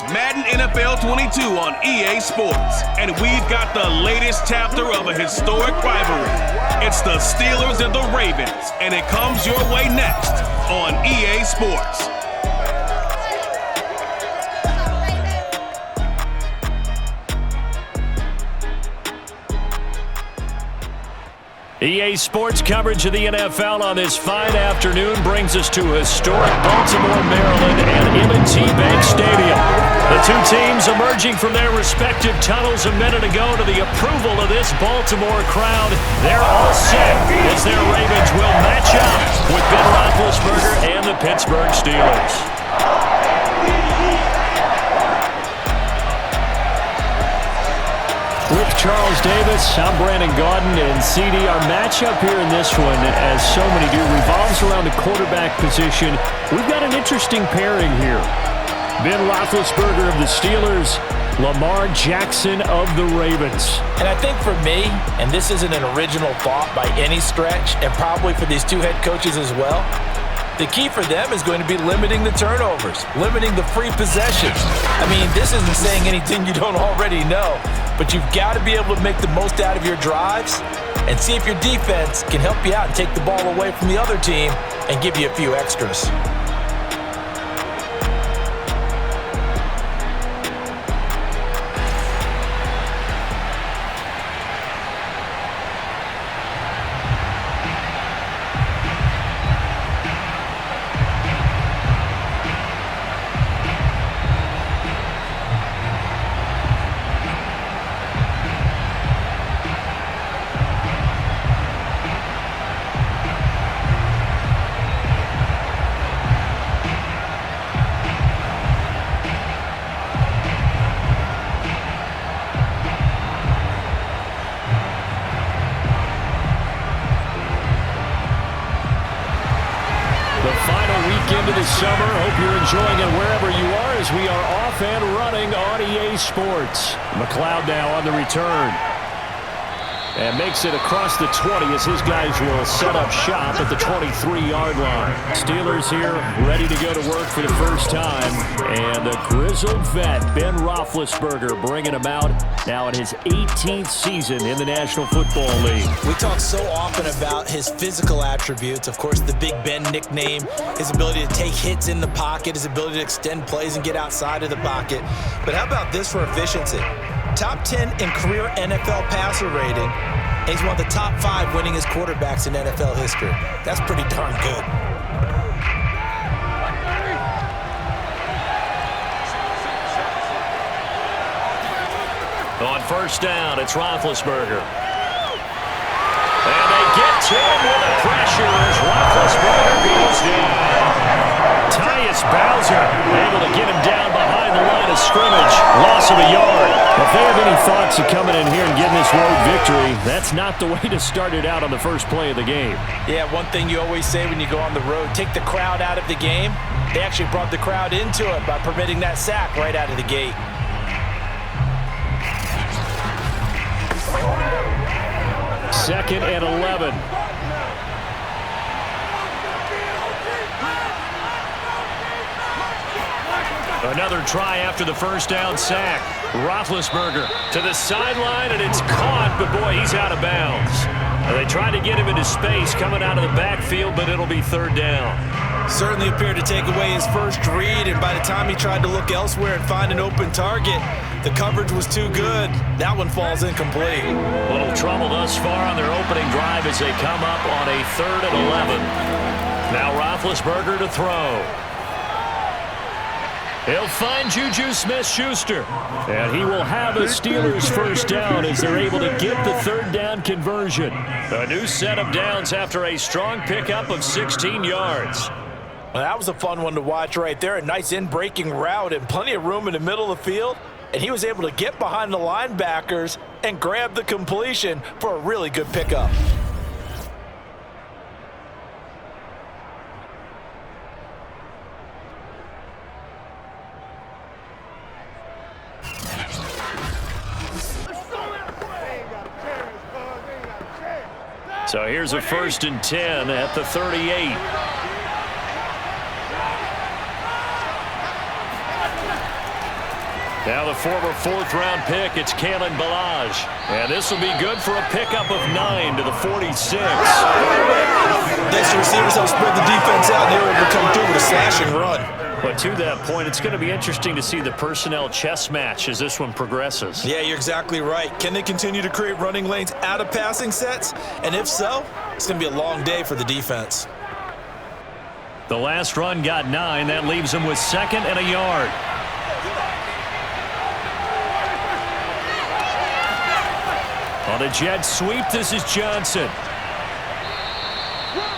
It's Madden NFL 22 on EA Sports, and we've got the latest chapter of a historic rivalry. It's the Steelers and the Ravens, and it comes your way next on EA Sports. EA Sports coverage of the NFL on this fine afternoon brings us to historic Baltimore, Maryland, and M&T Bank Stadium. The two teams emerging from their respective tunnels a minute ago to the approval of this Baltimore crowd. They're all set as their Ravens will match up with Ben Roethlisberger and the Pittsburgh Steelers. With Charles Davis, I'm Brandon Gaudin, and CD, our matchup here in this one, as so many do, revolves around the quarterback position. We've got an interesting pairing here. Ben Roethlisberger of the Steelers, Lamar Jackson of the Ravens. And I think for me, and this isn't an original thought by any stretch, and probably for these two head coaches as well, the key for them is going to be limiting the turnovers, limiting the free possessions. I mean, this isn't saying anything you don't already know, but you've got to be able to make the most out of your drives and see if your defense can help you out and take the ball away from the other team and give you a few extras. Summer. Hope you're enjoying it wherever you are as we are off and running on EA Sports. McLeod now on the return. And makes it across the 20 as his guys will set up shop at the 23-yard line. Steelers here ready to go to work for the first time. And the grizzled vet, Ben Roethlisberger, bringing him out now in his 18th season in the National Football League. We talk so often about his physical attributes. Of course, the Big Ben nickname, his ability to take hits in the pocket, his ability to extend plays and get outside of the pocket. But how about this for efficiency? Top 10 in career NFL passer rating, and he's one of the top 5 winningest quarterbacks in NFL history. That's pretty darn good. On first down, it's Roethlisberger. And they get to him with the pressure as Roethlisberger goes down. Tyus Bowser able to get him down behind the line of scrimmage. Loss of a yard. If they have any thoughts of coming in here and getting this road victory, that's not the way to start it out on the first play of the game. Yeah, one thing you always say when you go on the road, take the crowd out of the game. They actually brought the crowd into it by permitting that sack right out of the gate. Second and 11. Another try after the first down sack. Roethlisberger to the sideline, and it's caught, but boy, he's out of bounds. They tried to get him into space coming out of the backfield, but it'll be third down. Certainly appeared to take away his first read, and by the time he tried to look elsewhere and find an open target, the coverage was too good. That one falls incomplete. Little trouble thus far on their opening drive as they come up on a 3rd and 11. Now Roethlisberger to throw. He'll find Juju Smith-Schuster. And he will have a Steelers first down as they're able to get the third down conversion. A new set of downs after a strong pickup of 16 yards. Well, that was a fun one to watch right there. A nice in-breaking route and plenty of room in the middle of the field. And he was able to get behind the linebackers and grab the completion for a really good pickup. So here's a 1st and 10 at the 38. Now the former 4th-round pick, it's Kalen Ballage. And this will be good for a pickup of 9 to the 46. Next receivers have spread the defense out, and they were able to come through with a slashing run. But to that point, it's going to be interesting to see the personnel chess match as this one progresses. Yeah, you're exactly right. Can they continue to create running lanes out of passing sets? And if so, it's going to be a long day for the defense. The last run got 9. That leaves them with 2nd and a yard. On a jet sweep, this is Johnson.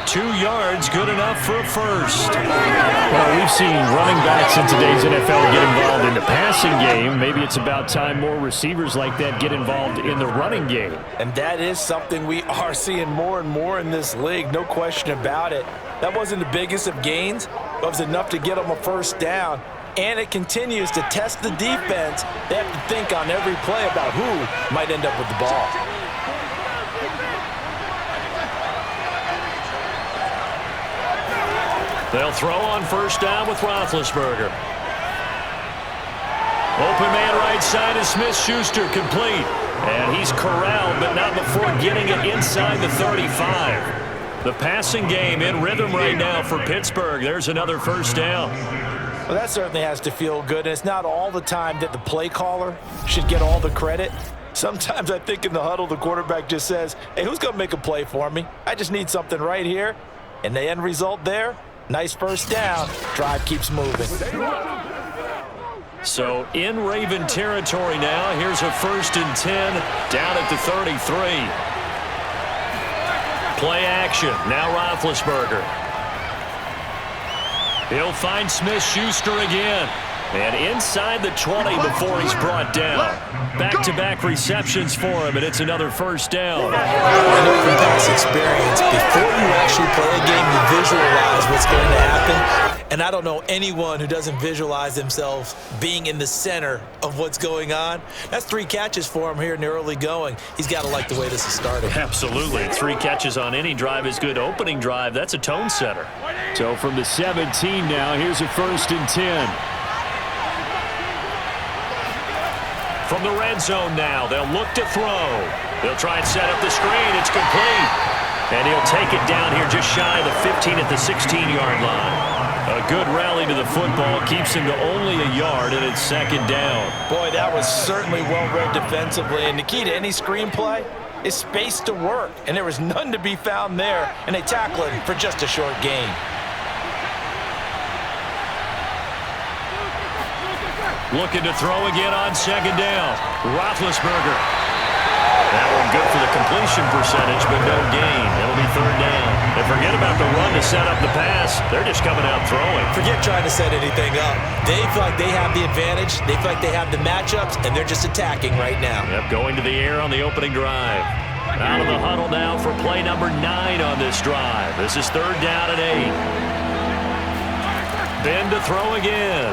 2 yards, good enough for a first. Well, we've seen running backs in today's NFL get involved in the passing game. Maybe it's about time more receivers like that get involved in the running game. And that is something we are seeing more and more in this league, no question about it. That wasn't the biggest of gains, but it was enough to get them a first down. And it continues to test the defense. They have to think on every play about who might end up with the ball. They'll throw on first down with Roethlisberger. Open man right side is Smith-Schuster, complete. And he's corralled, but not before getting it inside the 35. The passing game in rhythm right now for Pittsburgh. There's another first down. Well, that certainly has to feel good. And it's not all the time that the play caller should get all the credit. Sometimes I think in the huddle, the quarterback just says, hey, who's going to make a play for me? I just need something right here. And the end result there, nice first down. Drive keeps moving. So in Raven territory now. Here's a 1st and 10 down at the 33. Play action. Now Roethlisberger. He'll find Smith-Schuster again. And inside the 20 before he's brought down. Back-to-back receptions for him, and it's another first down. I know from past experience, before you actually play a game, you visualize what's going to happen. And I don't know anyone who doesn't visualize themselves being in the center of what's going on. That's 3 catches for him here in the early going. He's got to like the way this is starting. Absolutely. 3 catches on any drive is good. Opening drive, that's a tone setter. So from the 17 now, here's a 1st and 10. From the red zone now, they'll look to throw. They'll try and set up the screen. It's complete. And he'll take it down here just shy of the 15 at the 16-yard line. A good rally to the football keeps him to only a yard, and it's 2nd down. Boy, that was certainly well-read defensively. And the key to any screenplay is space to work. And there was none to be found there. And they tackle him for just a short gain. Looking to throw again on 2nd down. Roethlisberger. That one good for the completion percentage, but no gain. It'll be 3rd down. And forget about the run to set up the pass. They're just coming out throwing. Forget trying to set anything up. They feel like they have the advantage. They feel like they have the matchups, and they're just attacking right now. Yep, going to the air on the opening drive. Out of the huddle now for play number 9 on this drive. This is 3rd down and 8. Ben to throw again.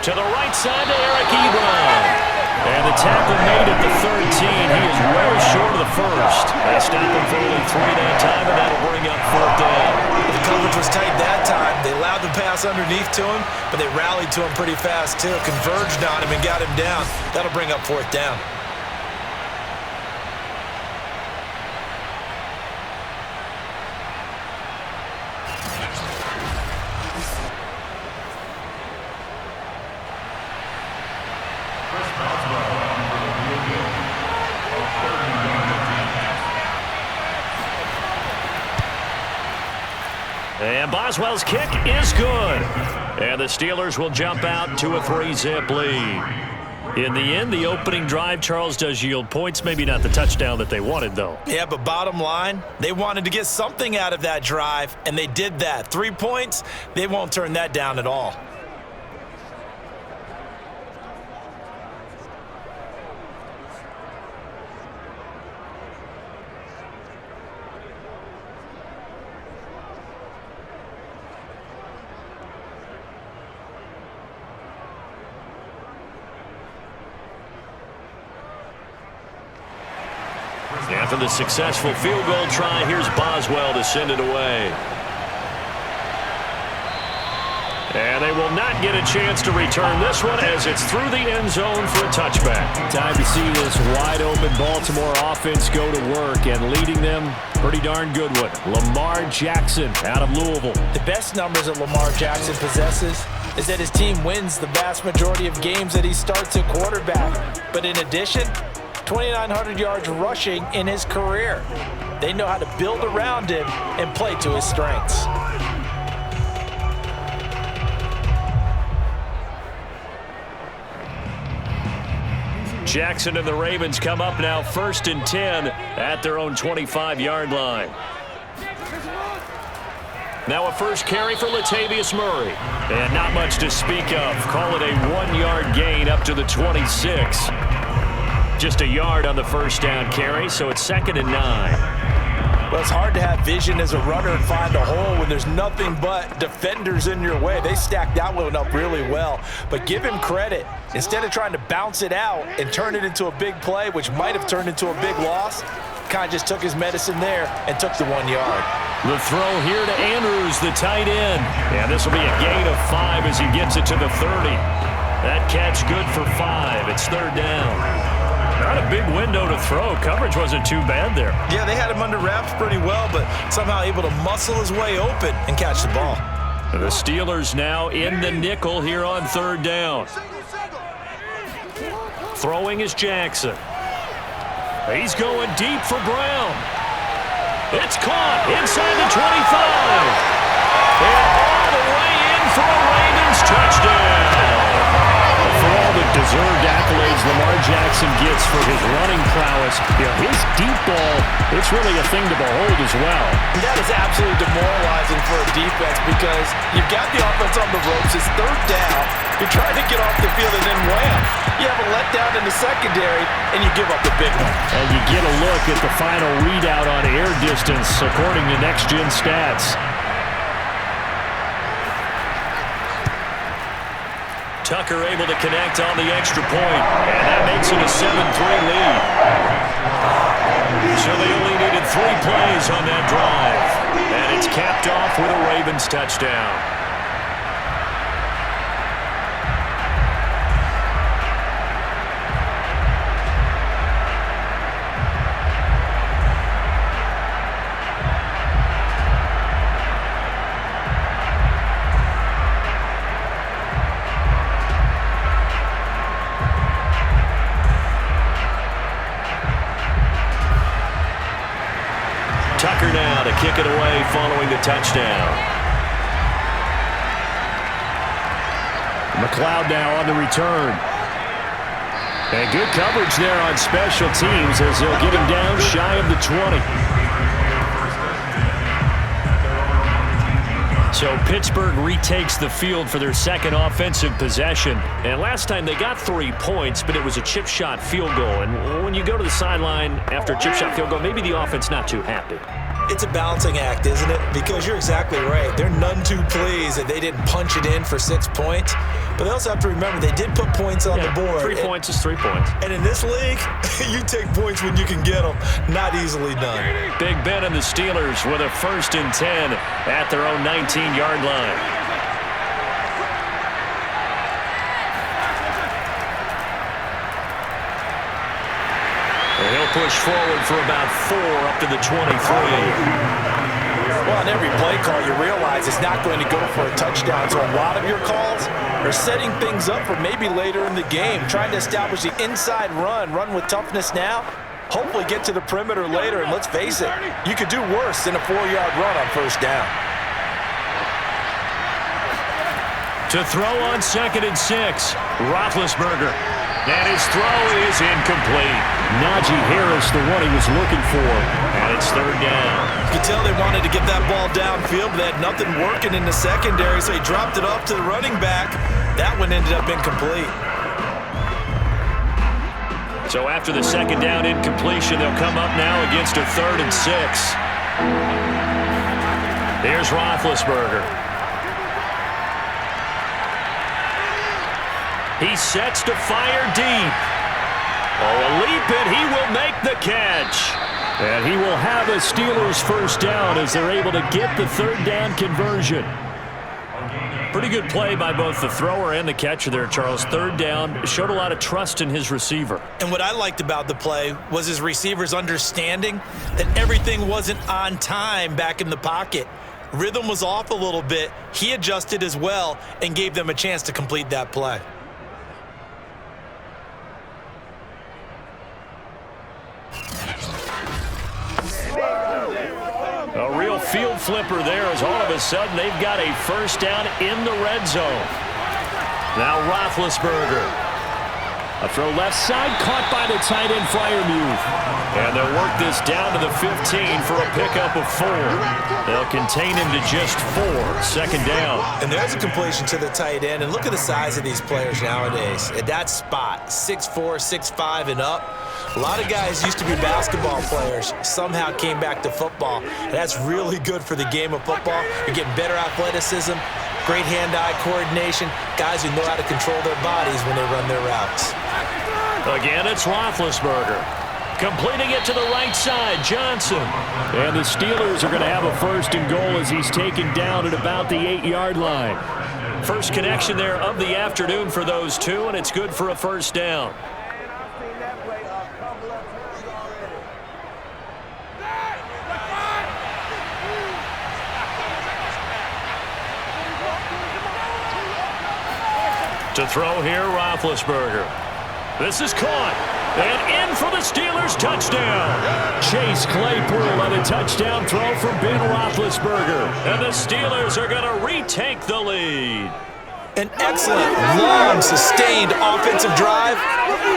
To the right side to Eric Ebron. And the tackle made at the 13. He is well short of the first. They stop him for only 3 that time, and that'll bring up 4th down. The coverage was tight that time. They allowed the pass underneath to him, but they rallied to him pretty fast, too. Converged on him and got him down. That'll bring up 4th down. And Boswell's kick is good. And the Steelers will jump out to a 3-zip lead. In the end, the opening drive, Charles, does yield points. Maybe not the touchdown that they wanted, though. Yeah, but bottom line, they wanted to get something out of that drive, and they did that. 3 points, they won't turn that down at all. After the successful field goal try, here's Boswell to send it away. And they will not get a chance to return this one as it's through the end zone for a touchback. Time to see this wide-open Baltimore offense go to work, and leading them, pretty darn good one. Lamar Jackson out of Louisville. The best numbers that Lamar Jackson possesses is that his team wins the vast majority of games that he starts at quarterback. But in addition, 2,900 yards rushing in his career. They know how to build around him and play to his strengths. Jackson and the Ravens come up now 1st and 10 at their own 25-yard line. Now a first carry for Latavius Murray. And not much to speak of. Call it a 1-yard gain up to the 26. Just a yard on the first down carry, so it's 2nd and 9. Well, it's hard to have vision as a runner and find a hole when there's nothing but defenders in your way. They stacked that one up really well. But give him credit. Instead of trying to bounce it out and turn it into a big play, which might have turned into a big loss, kind of just took his medicine there and took the 1 yard. The throw here to Andrews, the tight end. And this will be a gain of 5 as he gets it to the 30. That catch good for 5. It's 3rd down. Not a big window to throw. Coverage wasn't too bad there. Yeah, they had him under wraps pretty well, but somehow able to muscle his way open and catch the ball. The Steelers now in the nickel here on 3rd down. Throwing is Jackson. He's going deep for Brown. It's caught inside the 25. And all the way in for a Ravens touchdown. For all the deserved accolades Lamar Jackson gets for his running prowess, his deep ball, it's really a thing to behold as well. And that is absolutely demoralizing for a defense because you've got the offense on the ropes. It's 3rd down. You're trying to get off the field and then wham. You have a letdown in the secondary, and you give up the big one. And you get a look at the final readout on air distance according to Next Gen Stats. Tucker able to connect on the extra point, and that makes it a 7-3 lead. So they only needed 3 plays on that drive, and it's capped off with a Ravens touchdown. Tucker now to kick it away following the touchdown. McLeod now on the return. And good coverage there on special teams as they'll get him down shy of the 20. So Pittsburgh retakes the field for their second offensive possession. And last time they got 3 points, but it was a chip shot field goal. And when you go to the sideline after a chip shot field goal, maybe the offense not too happy. It's a balancing act, isn't it? Because you're exactly right. They're none too pleased that they didn't punch it in for 6 points. But they also have to remember they did put points on the board. 3 points is 3 points. And in this league, you take points when you can get them. Not easily done. Big Ben and the Steelers with a 1st and 10 at their own 19-yard line. He'll push forward for about 4 up to the 23. Well, on every play call, you realize it's not going to go for a touchdown. So a lot of your calls are setting things up for maybe later in the game, trying to establish the inside run with toughness now, hopefully get to the perimeter later. And let's face it, you could do worse than a 4-yard run on 1st down. To throw on 2nd and 6, Roethlisberger. And his throw is incomplete. Najee Harris, the one he was looking for. And it's 3rd down. You could tell they wanted to get that ball downfield, but they had nothing working in the secondary, so he dropped it off to the running back. That one ended up incomplete. So after the 2nd down incompletion, they'll come up now against a 3rd and 6. Here's Roethlisberger. He sets to fire deep. Oh, a leap, and he will make the catch. And he will have a Steelers 1st down as they're able to get the 3rd down conversion. Pretty good play by both the thrower and the catcher there, Charles. Third down, showed a lot of trust in his receiver. And what I liked about the play was his receivers understanding that everything wasn't on time back in the pocket. Rhythm was off a little bit. He adjusted as well and gave them a chance to complete that play. A real field flipper there as all of a sudden they've got a first down in the red zone. Now Roethlisberger. A throw left side, caught by the tight end Freiermuth. And they'll work this down to the 15 for a pickup of 4. They'll contain him to just 4. Second down. And there's a completion to the tight end. And look at the size of these players nowadays. At that spot, 6'4", 6'5", and up. A lot of guys used to be basketball players, somehow came back to football. And that's really good for the game of football. You're getting better athleticism, great hand-eye coordination, guys who know how to control their bodies when they run their routes. Again, it's Roethlisberger. Completing it to the right side, Johnson. And the Steelers are going to have a first and goal as he's taken down at about the 8-yard line. First connection there of the afternoon for those two, and it's good for a first down. To throw here, Roethlisberger. This is caught. And in for the Steelers touchdown. Chase Claypool on a touchdown throw from Ben Roethlisberger. And the Steelers are going to retake the lead. An excellent, long, sustained offensive drive.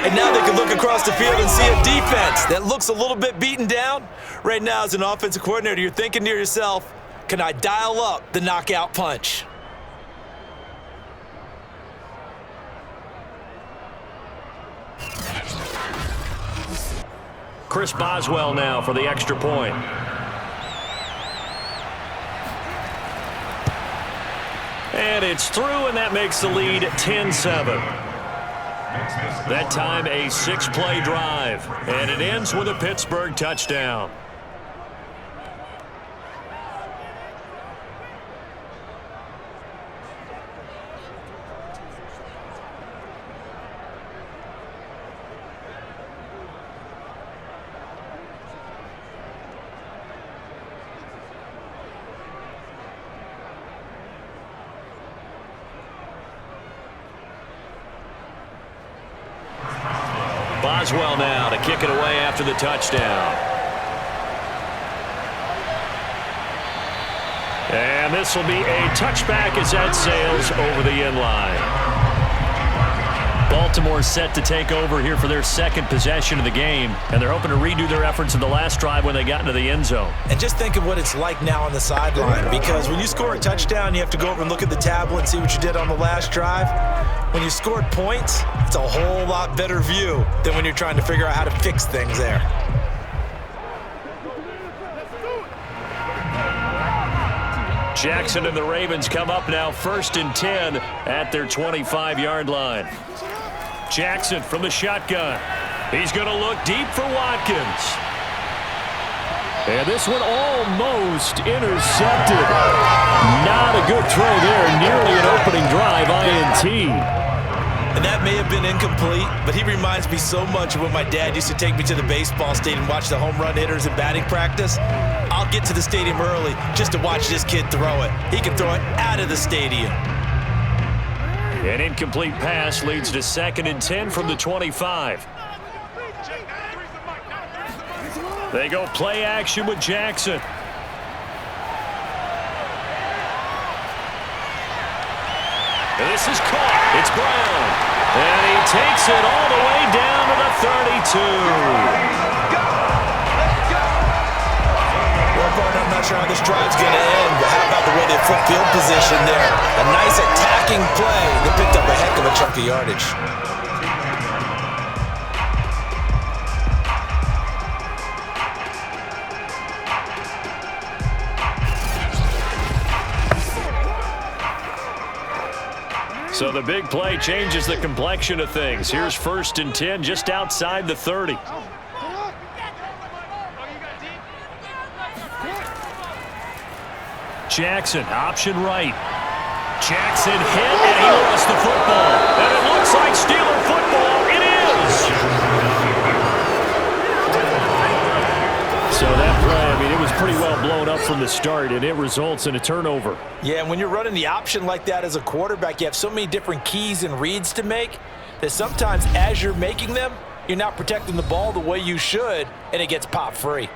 And now they can look across the field and see a defense that looks a little bit beaten down. Right now, as an offensive coordinator, you're thinking to yourself, can I dial up the knockout punch? Chris Boswell now for the extra point. And it's through, and that makes the lead 10-7. That time a 6-play drive, and it ends with a Pittsburgh touchdown. Boswell now to kick it away after the touchdown. And this will be a touchback as that sails over the end line. Baltimore set to take over here for their second possession of the game, and they're hoping to redo their efforts in the last drive when they got into the end zone. And just think of what it's like now on the sideline, because when you score a touchdown, you have to go over and look at the tablet and see what you did on the last drive. When you scored points, it's a whole lot better view than when you're trying to figure out how to fix things there. Jackson and the Ravens come up now 1st and 10 at their 25-yard line. Jackson from the shotgun. He's going to look deep for Watkins. And this one almost intercepted. Not a good throw there. Nearly an opening drive INT. And that may have been incomplete, but he reminds me so much of when my dad used to take me to the baseball stadium and watch the home run hitters in batting practice. I'll get to the stadium early just to watch this kid throw it. He can throw it out of the stadium. An incomplete pass leads to 2nd and 10 from the 25. They go play action with Jackson. And this is caught. It's Brown. And he takes it all the way down to the 32. Well, partner, I'm not sure how this drive's going to end, but how about the way they flip field position there? A nice attacking play that picked up a heck of a chunk of yardage. So the big play changes the complexion of things. Here's 1st and 10 just outside the 30. Jackson, option right. Jackson hit, and he lost the football. And it looks like Steeler football. It is. So that play, I mean, it was pretty well blown up from the start, and it results in a turnover. Yeah, and when you're running the option like that as a quarterback, you have so many different keys and reads to make that sometimes as you're making them, you're not protecting the ball the way you should, and it gets popped free.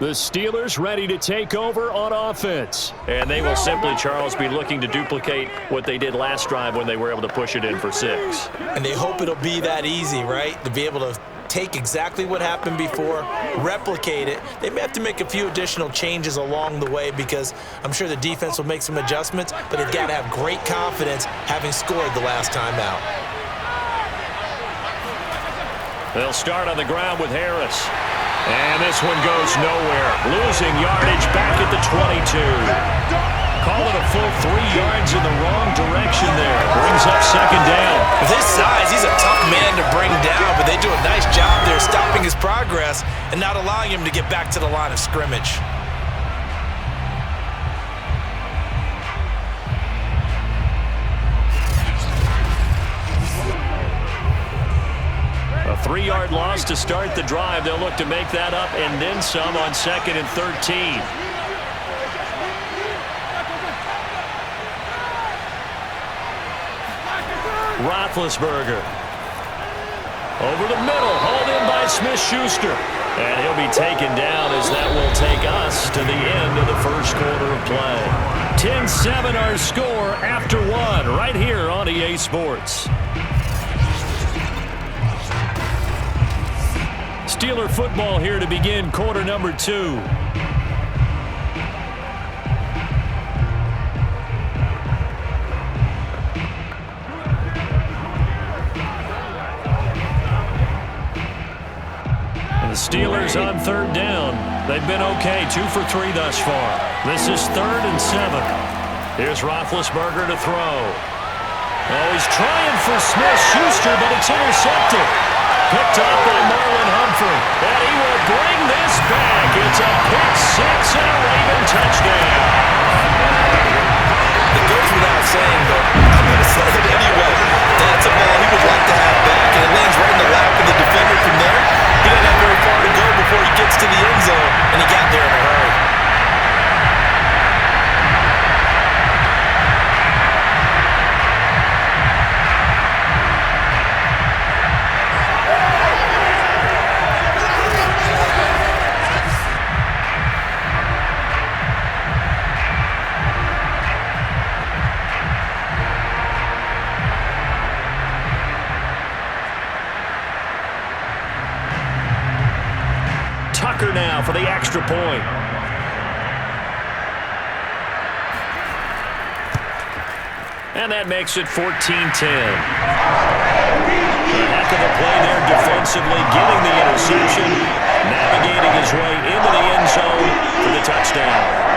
The Steelers ready to take over on offense. And they will simply, Charles, be looking to duplicate what they did last drive when they were able to push it in for 6. And they hope it'll be that easy, right? To be able to take exactly what happened before, replicate it. They may have to make a few additional changes along the way because I'm sure the defense will make some adjustments, but they've got to have great confidence having scored the last time out. They'll start on the ground with Harris. And this one goes nowhere. Losing yardage back at the 22. Call it a full 3 yards in the wrong direction there. Brings up second down. With his size, he's a tough man to bring down, but they do a nice job there stopping his progress and not allowing him to get back to the line of scrimmage. A 3-yard loss to start the drive. They'll look to make that up and then some on 2nd and 13. Roethlisberger. Over the middle, hauled in by Smith-Schuster. And he'll be taken down as that will take us to the end of the first quarter of play. 10-7 our score after 1 right here on EA Sports. Steeler football here to begin quarter number 2. And the Steelers on 3rd down. They've been okay, 2 for 3 thus far. This is 3rd and 7. Here's Roethlisberger to throw. Oh, he's trying for Smith-Schuster, but it's intercepted. Picked up by Marlon Humphrey. And he will bring this back. It's a pick 6 and a Raven touchdown. It goes without saying, but I'm going to say it anyway. That's a ball he would like to have back, and it lands right in the lap of the defender from there. He didn't have very far to go before he gets to the end zone, and he got there in a hurry. Now for the extra point. And that makes it 14-10. A heck of a play there defensively, getting the interception, navigating his way into the end zone for the touchdown.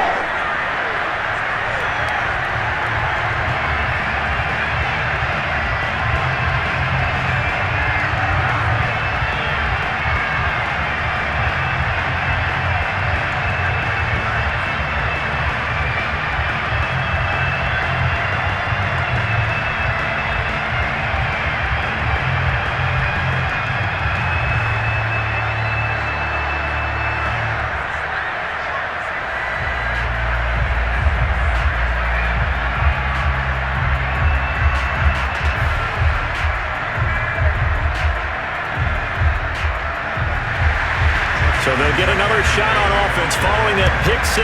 So they'll get another shot on offense following that pick 6.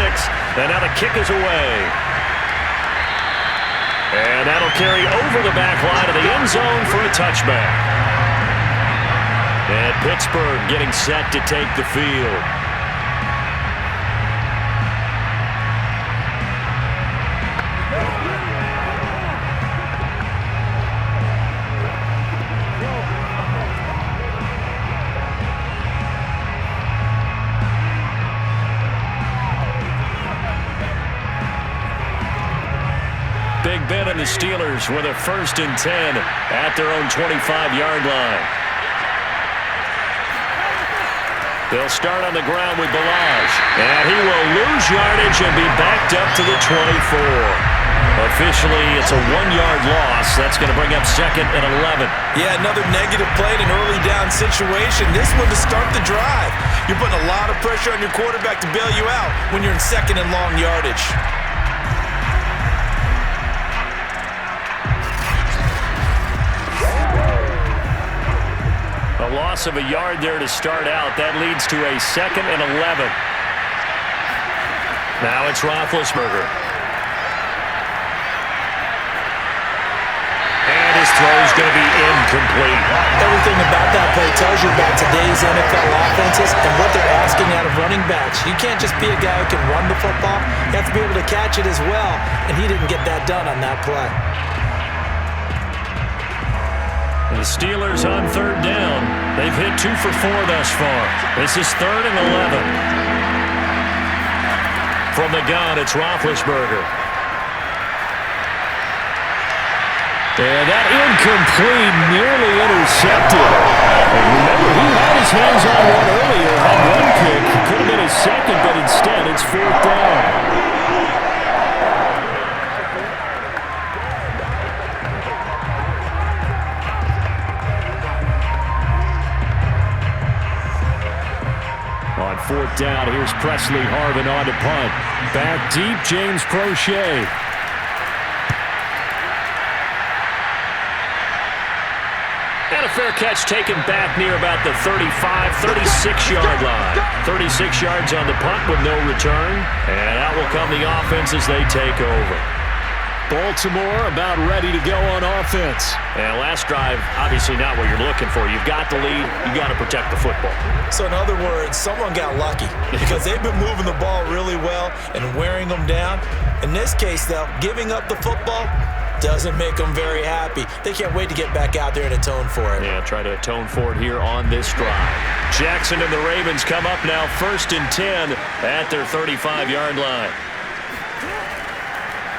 And now the kick is away. And that'll carry over the back line of the end zone for a touchback. And Pittsburgh getting set to take the field. Big Ben and the Steelers with a 1st and 10 at their own 25-yard line. They'll start on the ground with Balaj. And he will lose yardage and be backed up to the 24. Officially, it's a 1-yard loss. That's going to bring up 2nd and 11. Yeah, another negative play in an early down situation. This one to start the drive. You're putting a lot of pressure on your quarterback to bail you out when you're in 2nd and long yardage. A loss of a yard there to start out. That leads to a 2nd and 11. Now it's Roethlisberger. His throw is going to be incomplete. Everything about that play tells you about today's NFL offenses and what they're asking out of running backs. You can't just be a guy who can run the football. You have to be able to catch it as well, and he didn't get that done on that play. The Steelers on 3rd down. They've hit 2 for 4 thus far. This is 3rd and 11. From the gun, it's Roethlisberger. And that incomplete, nearly intercepted. And remember, he had his hands on one earlier, had one pick. Could have been his second, but instead it's 4th down. On 4th down, here's Presley Harvin on to punt. Back deep, James Prochet. And a fair catch taken back near about the 35, 36-yard line. 36 yards on the punt with no return. And out will come the offense as they take over. Baltimore about ready to go on offense. And last drive, obviously not what you're looking for. You've got the lead. You've got to protect the football. So in other words, someone got lucky because they've been moving the ball really well and wearing them down. In this case, though, giving up the football doesn't make them very happy. They can't wait to get back out there and atone for it. Yeah, try to atone for it here on this drive. Jackson and the Ravens come up now 1st and 10 at their 35-yard line.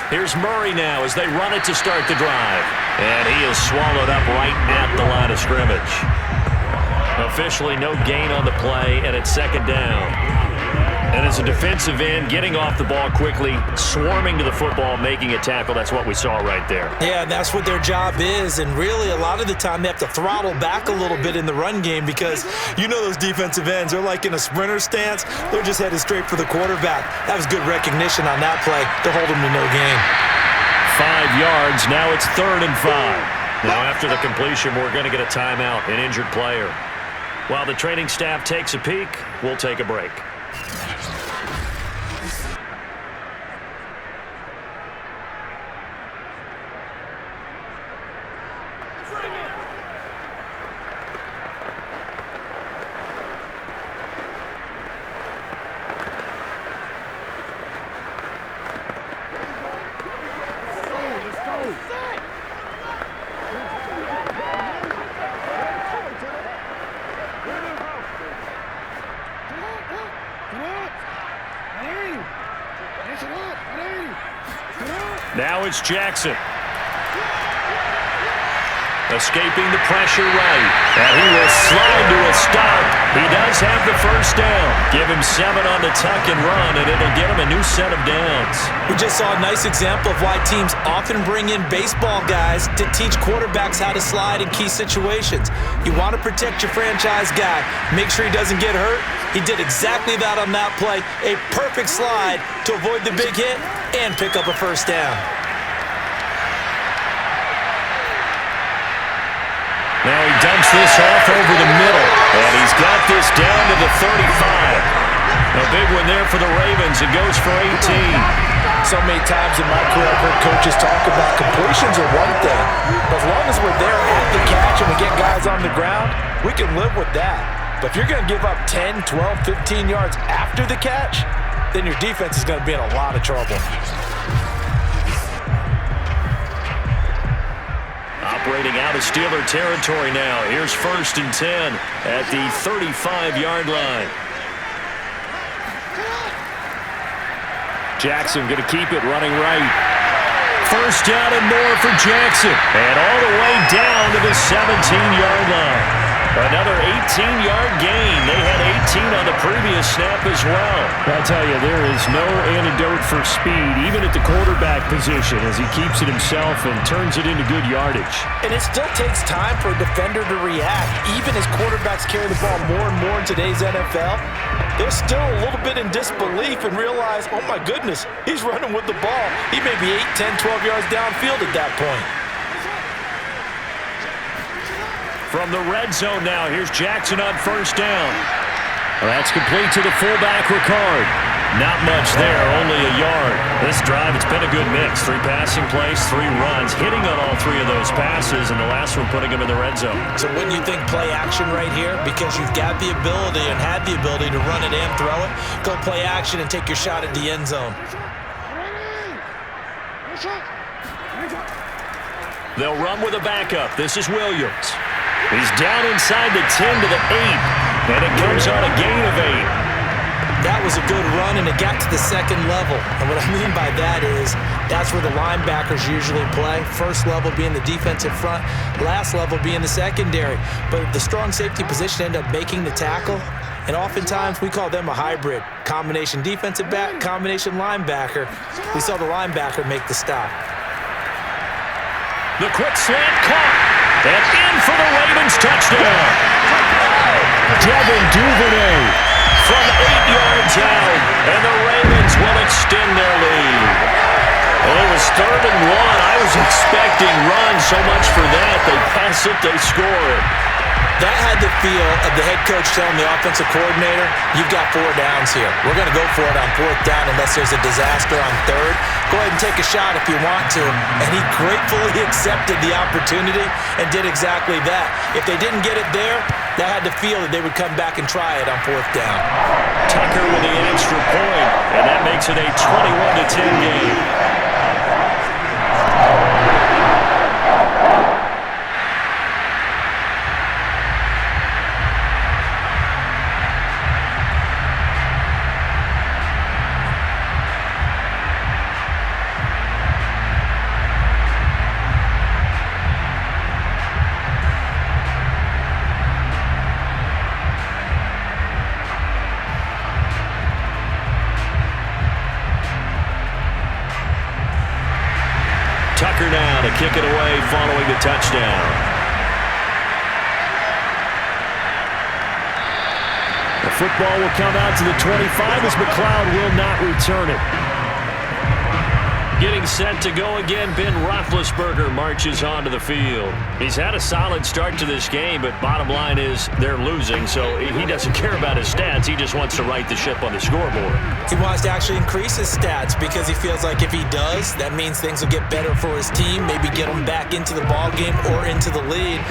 Here's Murray now as they run it to start the drive. And he is swallowed up right at the line of scrimmage. Officially no gain on the play, and it's 2nd down. And as a defensive end, getting off the ball quickly, swarming to the football, making a tackle, that's what we saw right there. Yeah, and that's what their job is. And really, a lot of the time, they have to throttle back a little bit in the run game because you know those defensive ends, they're like in a sprinter stance. They're just headed straight for the quarterback. That was good recognition on that play to hold them to no gain. 5 yards. Now it's 3rd and 5. Now, after the completion, we're going to get a timeout, an injured player. While the training staff takes a peek, we'll take a break. Now it's Jackson. Escaping the pressure right. And he will slide to a stop. He does have the 1st down. Give him 7 on the tuck and run, and it'll get him a new set of downs. We just saw a nice example of why teams often bring in baseball guys to teach quarterbacks how to slide in key situations. You want to protect your franchise guy. Make sure he doesn't get hurt. He did exactly that on that play. A perfect slide to avoid the big hit and pick up a 1st down. Now he dumps this off over the middle, and he's got this down to the 35. A big one there for the Ravens. It goes for 18. So many times in my career, I've heard coaches talk about completions are one thing, but as long as we're there at the catch and we get guys on the ground, we can live with that. But if you're going to give up 10, 12, 15 yards after the catch, then your defense is going to be in a lot of trouble. Operating out of Steeler territory now. Here's 1st and 10 at the 35-yard line. Jackson going to keep it running right. 1st down and more for Jackson. And all the way down to the 17-yard line. Another 18-yard gain. They had 18 on the previous snap as well. I tell you, there is no antidote for speed, even at the quarterback position, as he keeps it himself and turns it into good yardage. And it still takes time for a defender to react. Even as quarterbacks carry the ball more and more in today's NFL, they're still a little bit in disbelief and realize, oh my goodness, he's running with the ball. He may be 8, 10, 12 yards downfield at that point. From the red zone now, here's Jackson on first down. Well, that's complete to the fullback, Ricard. Not much there, only a yard. This drive, it's been a good mix. 3 passing plays, 3 runs, hitting on all 3 of those passes, and the last one putting him in the red zone. So wouldn't you think play action right here? Because you've got the ability and had the ability to run it and throw it. Go play action and take your shot at the end zone. They'll run with a backup. This is Williams. He's down inside the 10 to the 8, and it comes on a gain of 8. That was a good run, and it got to the second level. And what I mean by that is that's where the linebackers usually play. First level being the defensive front, last level being the secondary. But the strong safety position ended up making the tackle, and oftentimes we call them a hybrid. Combination defensive back, combination linebacker. We saw the linebacker make the stop. The quick slant caught. And in for the Ravens touchdown. Devin Duvernay from 8 yards out, and the Ravens will extend their lead. Well, it was 3rd and 1. I was expecting runs, so much for that. They pass it, they score it. That had the feel of the head coach telling the offensive coordinator, you've got 4 downs here. We're going to go for it on 4th down unless there's a disaster on 3rd. Go ahead and take a shot if you want to. And he gratefully accepted the opportunity and did exactly that. If they didn't get it there, that had the feel that they would come back and try it on 4th down. Tucker with the extra point, and that makes it a 21-10 game. Tucker now to kick it away following the touchdown. The football will come out to the 25 as McLeod will not return it. Getting set to go again, Ben Roethlisberger marches onto the field. He's had a solid start to this game, but bottom line is they're losing, so he doesn't care about his stats. He just wants to right the ship on the scoreboard. He wants to actually increase his stats because he feels like if he does, that means things will get better for his team, maybe get him back into the ball game or into the lead.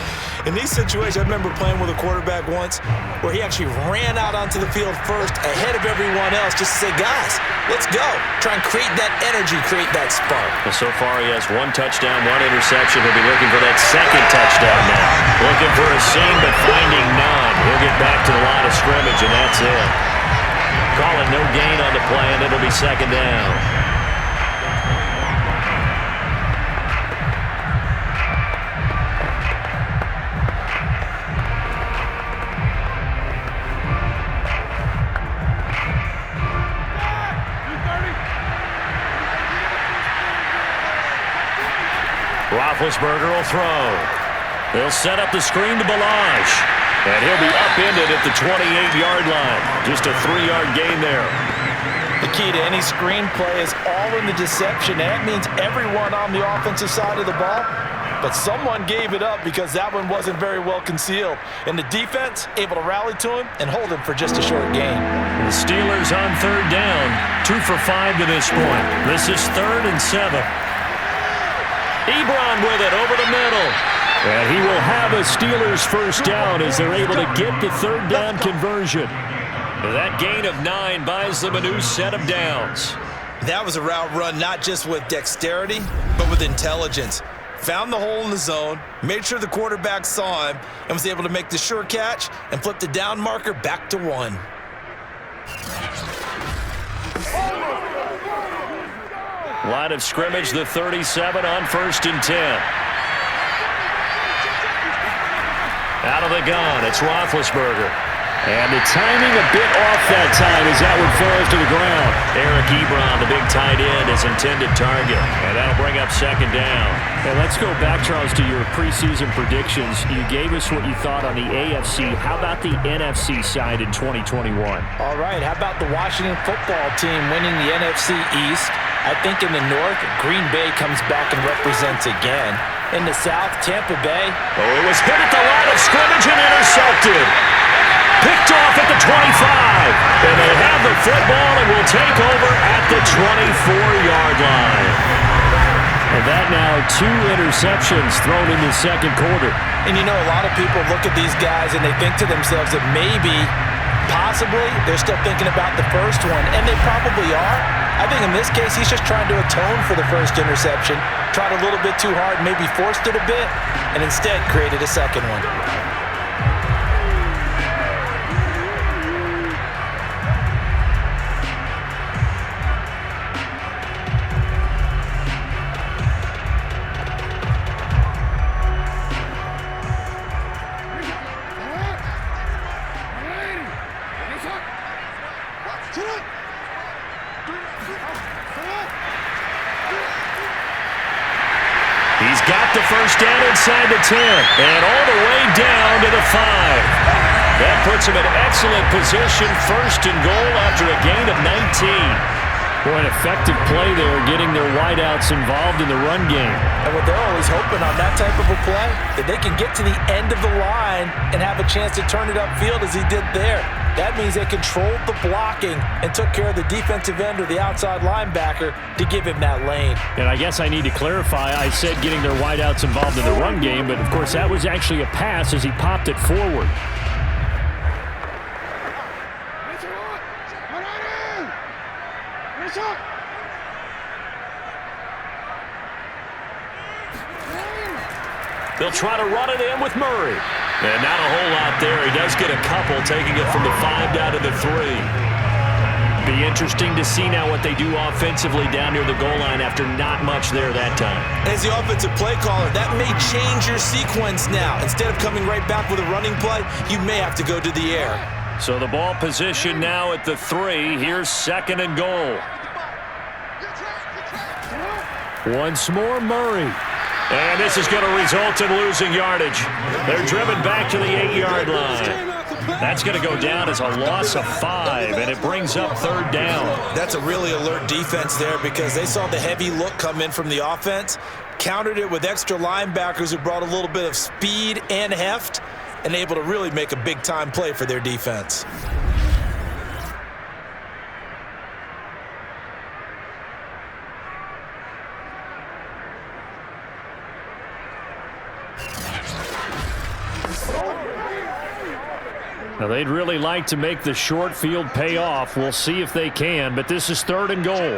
In these situations, I remember playing with a quarterback once where he actually ran out onto the field first ahead of everyone else just to say, guys, let's go. Try and create that energy, create that spark. Well, so far he has 1 touchdown, 1 interception. He'll be looking for that second touchdown now. Looking for a seam, but finding none. He'll get back to the line of scrimmage, and that's it. Calling no gain on the play, and it'll be 2nd down. Roethlisberger will throw. They'll set up the screen to Balaj. And he'll be upended at the 28-yard line. Just a 3-yard gain there. The key to any screen play is all in the deception. That means everyone on the offensive side of the ball, but someone gave it up because that one wasn't very well concealed. And the defense able to rally to him and hold him for just a short gain. The Steelers on 3rd down. 2 for 5 to this point. This is 3rd and 7. Ebron with it over the middle. And he will have a Steelers first down as they're able to get the 3rd down conversion. That gain of 9 buys them a new set of downs. That was a route run not just with dexterity, but with intelligence. Found the hole in the zone, made sure the quarterback saw him, and was able to make the sure catch and flip the down marker back to 1. Line of scrimmage, the 37 on 1st and 10. Out of the gun, it's Roethlisberger. And the timing a bit off that time as that one falls to the ground. Eric Ebron, the big tight end, is intended target. And that'll bring up second down. And let's go back, Charles, to your preseason predictions. You gave us what you thought on the AFC. How about the NFC side in 2021? All right, how about the Washington football team winning the NFC East? I think in the North, Green Bay comes back and represents again. In the South, Tampa Bay. Oh, it was hit at the line of scrimmage and intercepted. Picked off at the 25. And they have the football and will take over at the 24-yard line. And that now 2 interceptions thrown in the second quarter. And you know, a lot of people look at these guys and they think to themselves that maybe, possibly, they're still thinking about the first one. And they probably are. I think in this case, he's just trying to atone for the first interception. Tried a little bit too hard, maybe forced it a bit, and instead created a second one. He's got the first down inside the 10 and all the way down to the 5. That puts him in excellent position, first and goal after a gain of 19. Boy, an effective play there, getting their wideouts involved in the run game. And what they're always hoping on that type of a play, that they can get to the end of the line and have a chance to turn it upfield as he did there. That means they controlled the blocking and took care of the defensive end or the outside linebacker to give him that lane. And I guess I need to clarify, I said getting their wideouts involved in the run game, but of course that was actually a pass as he popped it forward. They'll try to run it in with Murray. And not a whole lot there. He does get a couple, taking it from the 5 down to the 3. Be interesting to see now what they do offensively down near the goal line after not much there that time. As the offensive play caller, that may change your sequence now. Instead of coming right back with a running play, you may have to go to the air. So the ball position now at the 3. Here's second and goal. Once more, Murray. And this is going to result in losing yardage. They're driven back to the 8-yard line. That's going to go down as a loss of 5, and it brings up third down. That's a really alert defense there because they saw the heavy look come in from the offense, countered it with extra linebackers who brought a little bit of speed and heft, and able to really make a big-time play for their defense. Now, they'd really like to make the short field pay off. We'll see if they can, but this is third and goal.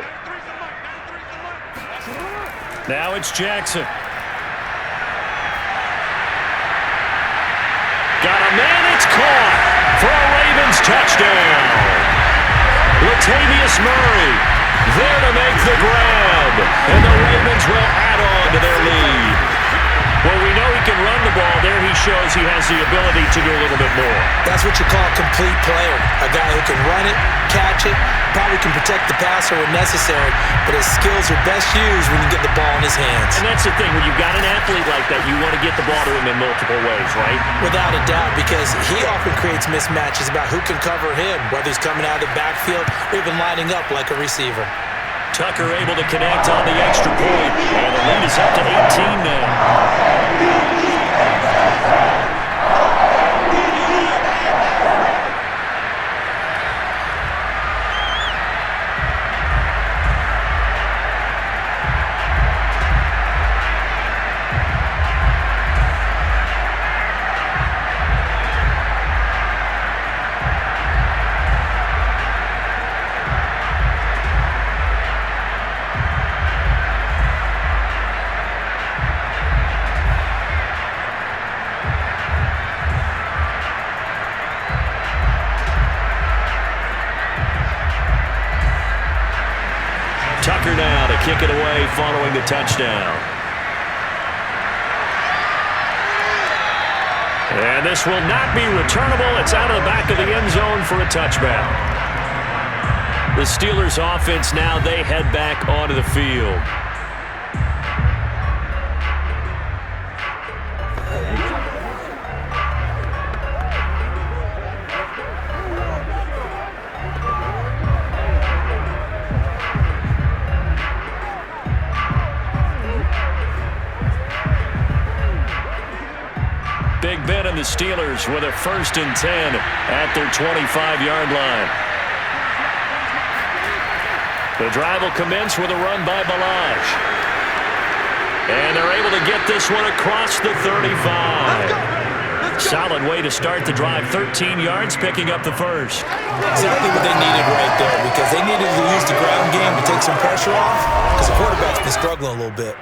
Now it's Jackson. Got a man, it's caught for a Ravens touchdown. Latavius Murray there to make the grab, and the Ravens will add on to their lead. Well, we know he can run the ball. There he shows he has the ability to do a little bit more. That's what you call a complete player. A guy who can run it, catch it, probably can protect the passer when necessary, but his skills are best used when you get the ball in his hands. And that's the thing. When you've got an athlete like that, you want to get the ball to him in multiple ways, right? Without a doubt, because he often creates mismatches about who can cover him, whether he's coming out of the backfield or even lining up like a receiver. Tucker able to connect on the extra point, and the lead is up to 18 now. Tucker now to kick it away following the touchdown. And this will not be returnable. It's out of the back of the end zone for a touchback. The Steelers offense now, they head back onto the field. Big Ben and the Steelers with a 1st and 10 at their 25-yard line. The drive will commence with a run by Balaj. And they're able to get this one across the 35. Solid way to start the drive. 13 yards, picking up the first. Exactly what they needed right there, because they needed to use the ground game to take some pressure off, because the quarterback's been struggling a little bit.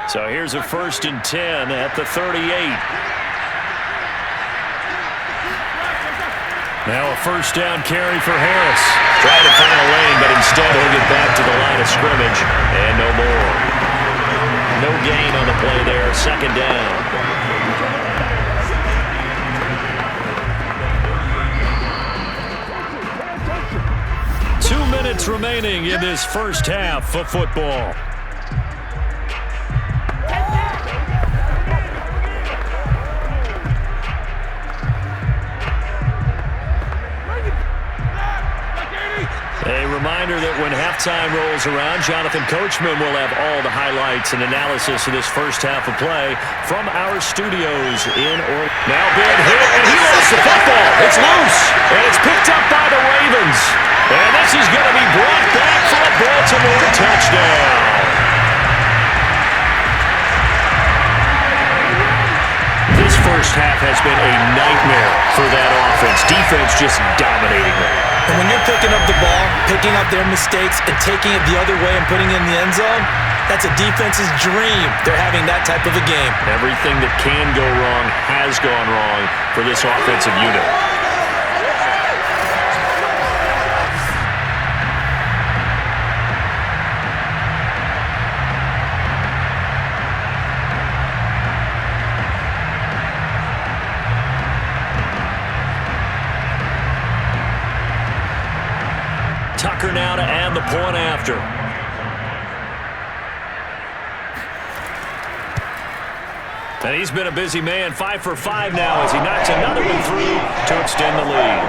So here's a 1st and 10 at the 38. Now a 1st down carry for Harris. Trying to find a lane, but instead he'll get back to the line of scrimmage. And no more. No gain on the play there. 2nd down. Two minutes remaining in this first half of football. A reminder that when halftime rolls around, Jonathan Coachman will have all the highlights and analysis of this first half of play from our studios in Orlando. Now big hit, and he lost the football. It's loose, and it's picked up by the Ravens. And this is going to be brought back for a Baltimore touchdown. This first half has been a nightmare for that offense. Defense just dominating them. And when you're picking up the ball, picking up their mistakes, and taking it the other way and putting it in the end zone, that's a defense's dream. They're having that type of a game. Everything that can go wrong has gone wrong for this offensive unit. Tucker now to add the point after. And he's been a busy man. 5 for 5 now as he knocks another one through to extend the lead.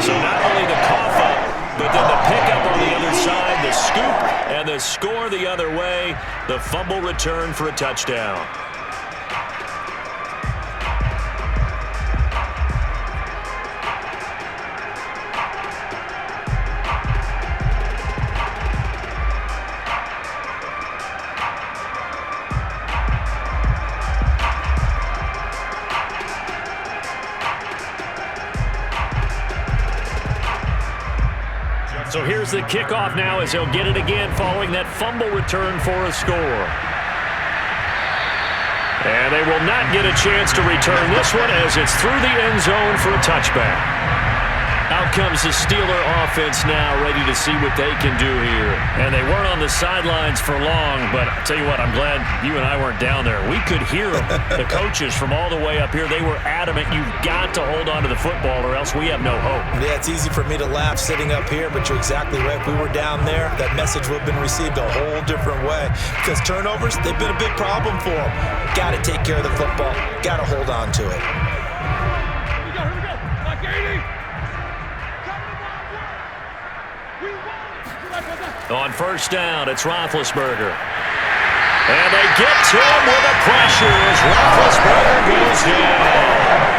So not only the cough up, but then the pickup on the other side, the scoop, and the score the other way. The fumble return for a touchdown. So here's the kickoff now as he'll get it again following that fumble return for a score. And they will not get a chance to return this one as it's through the end zone for a touchback. Out comes the Steeler offense now, ready to see what they can do here. And they weren't on the sidelines for long, but I'll tell you what, I'm glad you and I weren't down there. We could hear them, the coaches from all the way up here. They were adamant, you've got to hold on to the football or else we have no hope. Yeah, it's easy for me to laugh sitting up here, but you're exactly right. If we were down there, that message would have been received a whole different way. Because turnovers, they've been a big problem for them. Got to take care of the football. Got to hold on to it. On first down, it's Roethlisberger. And they get to him with a pressure as Roethlisberger goes down.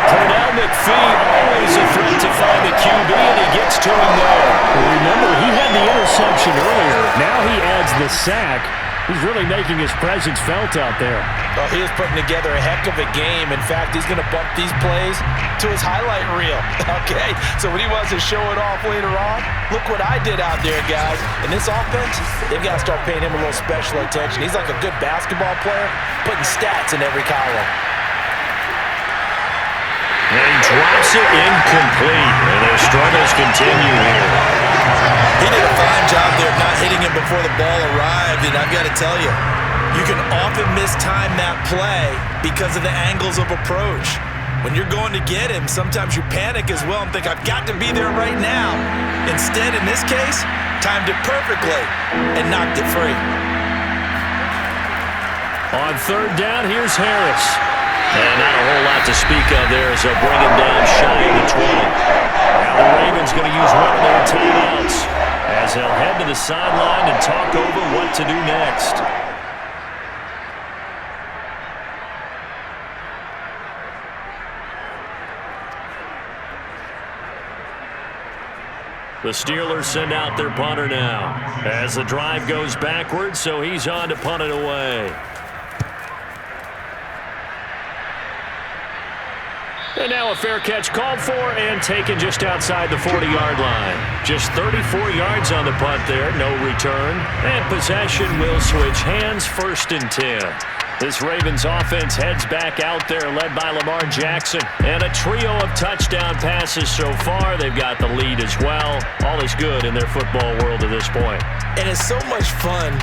Pernell McPhee always a threat to find the QB, and he gets to him there. Remember, he had the interception earlier. Now he adds the sack. He's really making his presence felt out there. Oh, he is putting together a heck of a game. In fact, he's going to bump these plays to his highlight reel. Okay, so when he wants to show it off later on, look what I did out there, guys. And this offense, they've got to start paying him a little special attention. He's like a good basketball player, putting stats in every column. And he drops it incomplete. And their struggles continue here. He did a fine job there of not hitting him before the ball arrived. And I've got to tell you, you can often mistime that play because of the angles of approach. When you're going to get him, sometimes you panic as well and think, I've got to be there right now. Instead, in this case, timed it perfectly and knocked it free. On third down, here's Harris. And not a whole lot to speak of there as they'll bring him down shy of the 20. Now the Ravens going to use one of their timeouts as they'll head to the sideline and talk over what to do next. The Steelers send out their punter now as the drive goes backwards, so he's on to punt it away. And now a fair catch called for and taken just outside the 40-yard line. Just 34 yards on the punt there, no return. And possession will switch hands, 1st and 10. This Ravens offense heads back out there, led by Lamar Jackson. And a trio of touchdown passes so far. They've got the lead as well. All is good in their football world at this point. And it's so much fun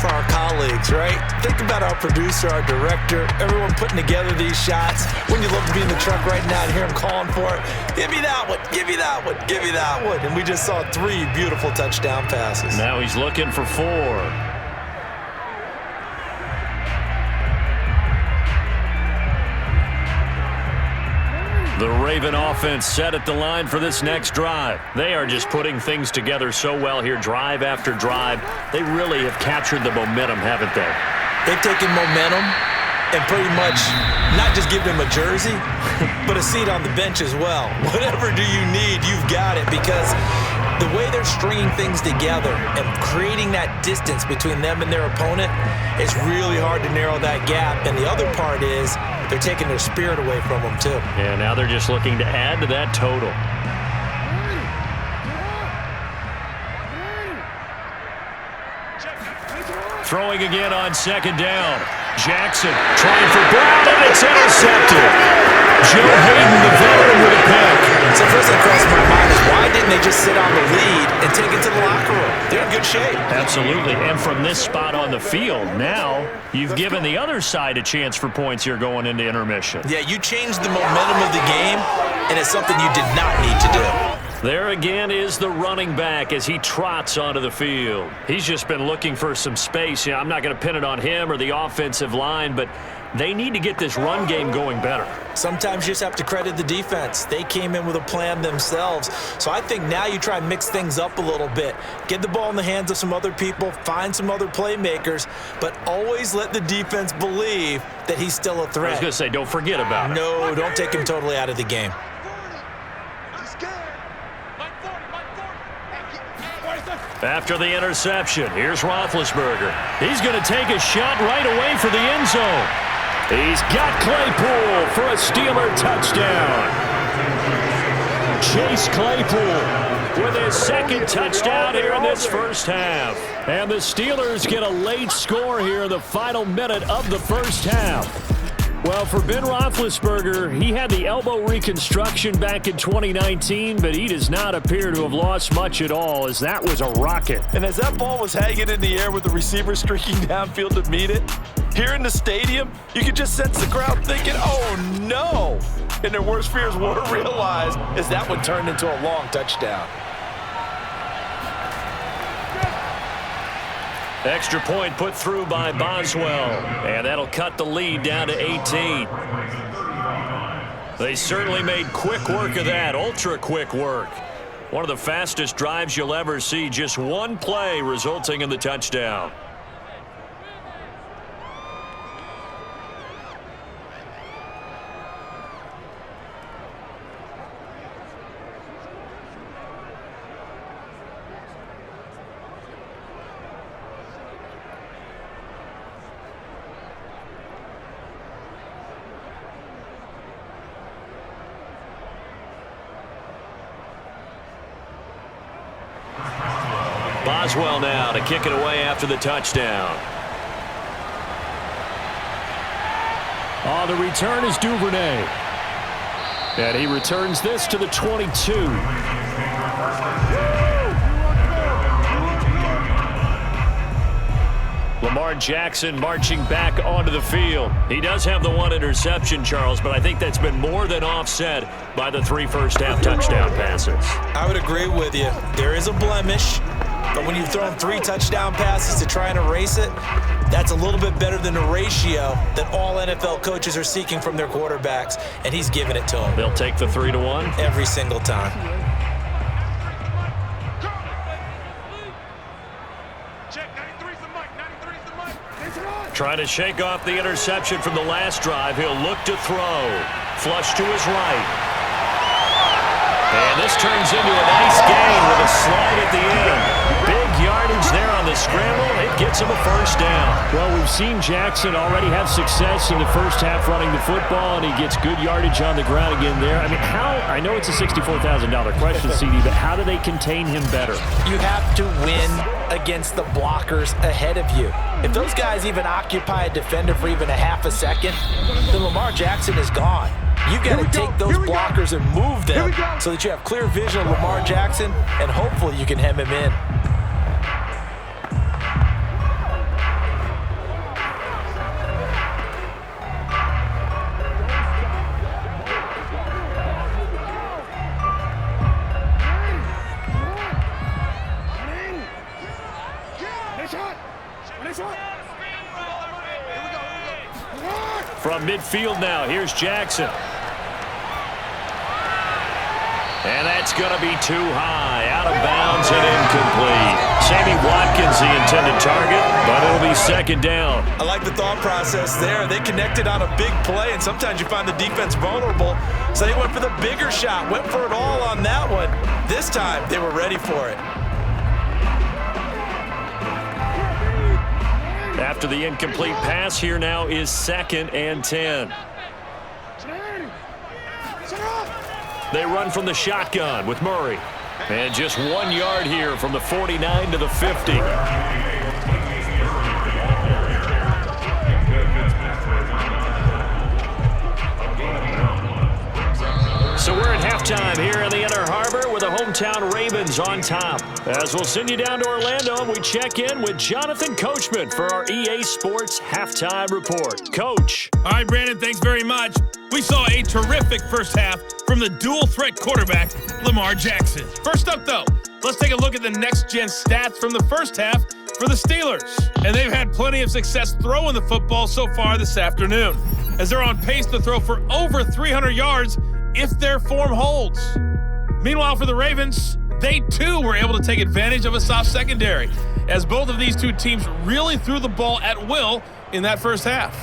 for our colleagues, right? Think about our producer, our director, everyone putting together these shots. Wouldn't you love to be in the truck right now and hear him calling for it? Give me that one, give me that one, give me that one. And we just saw 3 beautiful touchdown passes. Now he's looking for 4. The Raven offense set at the line for this next drive. They are just putting things together so well here, drive after drive. They really have captured the momentum, haven't they? They've taken momentum and pretty much not just give them a jersey, but a seat on the bench as well. Whatever do you need, you've got it, because the way they're stringing things together and creating that distance between them and their opponent, it's really hard to narrow that gap. And the other part is they're taking their spirit away from them, too. Yeah, now they're just looking to add to that total. Throwing again on 2nd down. Jackson trying for Brown, and it's intercepted. Joe Hayden, the veteran, with a pick. So first thing crossed my mind is, why didn't they just sit on the lead and take it to the locker room? They're in good shape. Absolutely, and from this spot on the field, now you've given the other side a chance for points here going into intermission. Yeah, you changed the momentum of the game, and it's something you did not need to do. There again is the running back as he trots onto the field. He's just been looking for some space. I'm not going to pin it on him or the offensive line, but they need to get this run game going better. Sometimes you just have to credit the defense. They came in with a plan themselves. So I think now you try and mix things up a little bit. Get the ball in the hands of some other people, find some other playmakers, but always let the defense believe that he's still a threat. I was going to say, don't forget about it. No, don't take him totally out of the game. After the interception, here's Roethlisberger. He's going to take a shot right away for the end zone. He's got Claypool for a Steeler touchdown. Chase Claypool with his 2nd touchdown here in this first half. And the Steelers get a late score here in the final minute of the first half. Well, for Ben Roethlisberger, he had the elbow reconstruction back in 2019, but he does not appear to have lost much at all, as that was a rocket. And as that ball was hanging in the air with the receiver streaking downfield to meet it, here in the stadium, you could just sense the crowd thinking, oh no! And their worst fears were realized as that one turned into a long touchdown. Extra point put through by Boswell, and that'll cut the lead down to 18. They certainly made quick work of that, ultra quick work. One of the fastest drives you'll ever see, just one play resulting in the touchdown. Boswell now to kick it away after the touchdown. On the return is Duvernay. And he returns this to the 22. Lamar Jackson marching back onto the field. He does have the one interception, Charles, but I think that's been more than offset by the 3 first-half touchdown passes. I would agree with you. There is a blemish, but when you've thrown 3 touchdown passes to try and erase it, that's a little bit better than the ratio that all NFL coaches are seeking from their quarterbacks, and he's giving it to them. They'll take the 3-1. Every single time. Trying to shake off the interception from the last drive. He'll look to throw. Flush to his right. And this turns into a nice gain with a slide at the end. Big yardage there on the scramble. It gets him a first down. Well, we've seen Jackson already have success in the first half running the football, and he gets good yardage on the ground again there. I mean, I know it's a $64,000 question, CD, but how do they contain him better? You have to win against the blockers ahead of you. If those guys even occupy a defender for even a half a second, then Lamar Jackson is gone. You've got to take those blockers and move them so that you have clear vision of Lamar Jackson, and hopefully you can hem him in. From midfield now, here's Jackson. And that's going to be too high. Out of bounds and incomplete. Sammy Watkins the intended target, but it'll be second down. I like the thought process there. They connected on a big play, and sometimes you find the defense vulnerable. So they went for the bigger shot, went for it all on that one. This time, they were ready for it. After the incomplete pass, here now is 2nd and 10. They run from the shotgun with Murray. And just 1 yard here from the 49 to the 50. So we're at halftime here in the Inner Harbor with the hometown Ravens on top. As we'll send you down to Orlando and we check in with Jonathan Coachman for our EA Sports Halftime Report. Coach. All right, Brandon, thanks very much. We saw a terrific first half from the dual-threat quarterback, Lamar Jackson. First up, though, let's take a look at the next-gen stats from the first half for the Steelers. And they've had plenty of success throwing the football so far this afternoon, as they're on pace to throw for over 300 yards if their form holds. Meanwhile, for the Ravens, they too were able to take advantage of a soft secondary, as both of these two teams really threw the ball at will in that first half.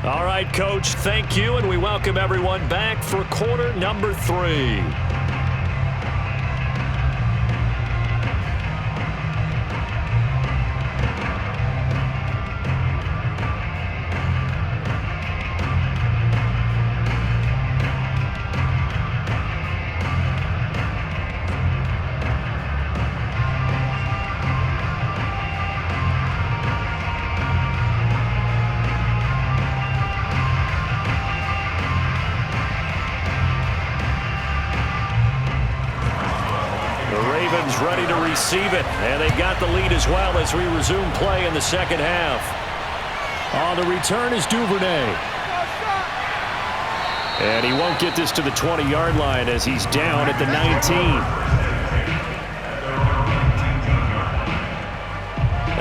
All right, Coach, thank you, and we welcome everyone back for quarter number 3. Ready to receive it, and they got the lead as well as we resume play in the second half. On the return is Duvernay. And he won't get this to the 20-yard line as he's down at the 19.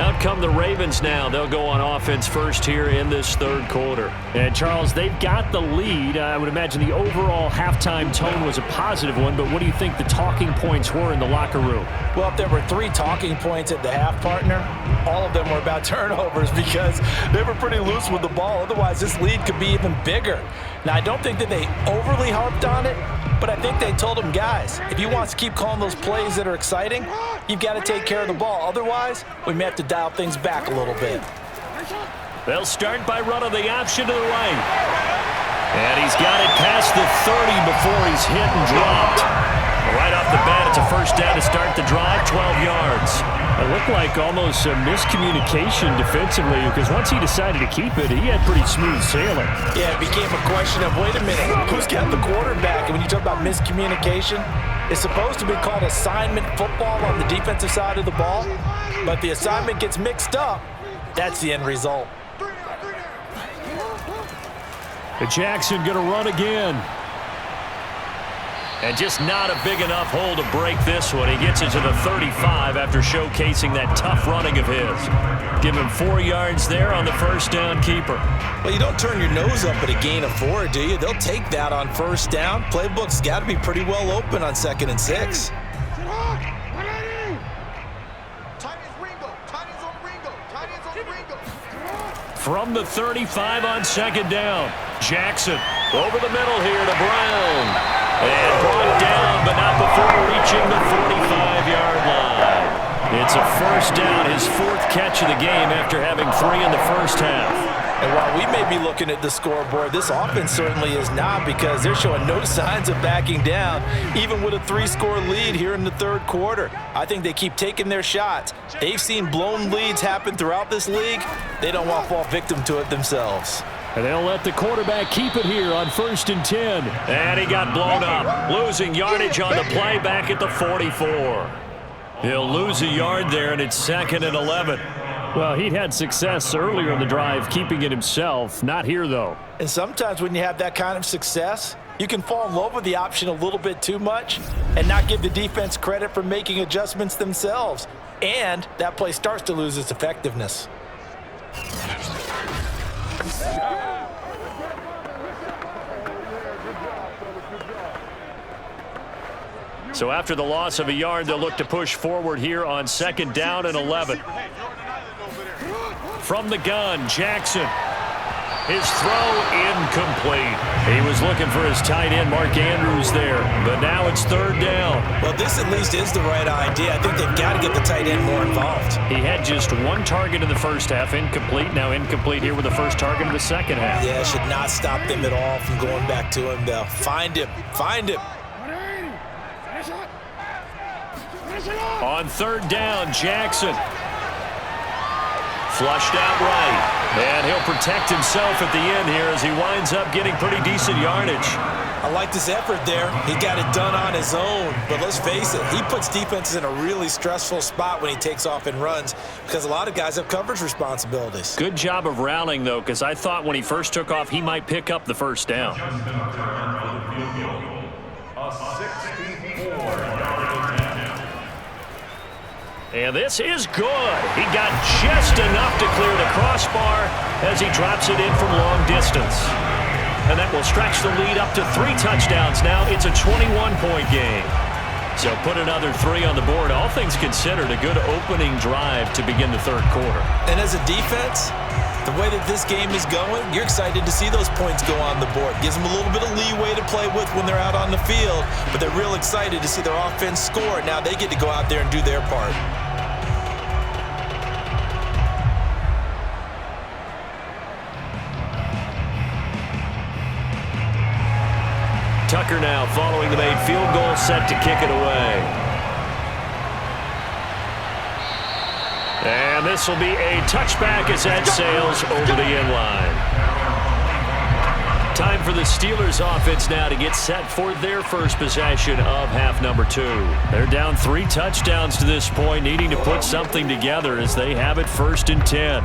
Out come the Ravens now. They'll go on offense first here in this third quarter. And, Charles, they've got the lead. I would imagine the overall halftime tone was a positive one, but what do you think the talking points were in the locker room? Well, if there were 3 talking points at the half, partner, all of them were about turnovers because they were pretty loose with the ball. Otherwise, this lead could be even bigger. Now, I don't think that they overly harped on it, but I think they told them, guys, if you want to keep calling those plays that are exciting, you've got to take care of the ball. Otherwise, we may have to dial things back a little bit. They'll start by running the option to the right. And he's got it past the 30 before he's hit and dropped. Right off the bat, it's a first down to start the drive, 12 yards. It looked like almost a miscommunication defensively because once he decided to keep it, he had pretty smooth sailing. Yeah, it became a question of, wait a minute, who's got the quarterback? And when you talk about miscommunication, it's supposed to be called assignment football on the defensive side of the ball, but the assignment gets mixed up. That's the end result. Jackson going to run again. And just not a big enough hole to break this one. He gets it to the 35 after showcasing that tough running of his. Give him 4 yards there on the first down keeper. Well, you don't turn your nose up at a gain of 4, do you? They'll take that on first down. Playbook's got to be pretty well open on 2nd and 6. From the 35 on 2nd down. Jackson over the middle here to Brown. And brought down, but not before reaching the 45-yard line. It's a first down, his 4th catch of the game after having 3 in the first half. And while we may be looking at the scoreboard, this offense certainly is not, because they're showing no signs of backing down, even with a 3-score lead here in the 3rd quarter. I think they keep taking their shots. They've seen blown leads happen throughout this league. They don't want to fall victim to it themselves. And they'll let the quarterback keep it here on 1st and 10. And he got blown up, losing yardage on the play back at the 44. He'll lose a yard there, and it's 2nd and 11. Well, he'd had success earlier in the drive keeping it himself. Not here, though. And sometimes when you have that kind of success, you can fall in love with the option a little bit too much and not give the defense credit for making adjustments themselves. And that play starts to lose its effectiveness. So after the loss of a yard, they'll look to push forward here on 2nd down and 11. From the gun, Jackson. His throw incomplete. He was looking for his tight end, Mark Andrews, there. But now it's 3rd down. Well, this at least is the right idea. I think they've got to get the tight end more involved. He had just 1 target in the first half, incomplete. Now incomplete here with the first target in the second half. Yeah, it should not stop them at all from going back to him, though. Find him. Find him. On 3rd down, Jackson. Flushed out right. And he'll protect himself at the end here as he winds up getting pretty decent yardage. I like this effort there. He got it done on his own. But let's face it, he puts defenses in a really stressful spot when he takes off and runs because a lot of guys have coverage responsibilities. Good job of rallying, though, because I thought when he first took off, he might pick up the first down. And this is good. He got just enough to clear the crossbar as he drops it in from long distance. And that will stretch the lead up to 3 touchdowns now. It's a 21-point game. So put another 3 on the board. All things considered, a good opening drive to begin the 3rd quarter. And as a defense, the way that this game is going, you're excited to see those points go on the board. Gives them a little bit of leeway to play with when they're out on the field, but they're real excited to see their offense score. Now they get to go out there and do their part. Tucker now following the made field goal, set to kick it away. And this will be a touchback as that sails over the end line. Time for the Steelers offense now to get set for their first possession of half number 2. They're down 3 touchdowns to this point, needing to put something together as they have it 1st and 10.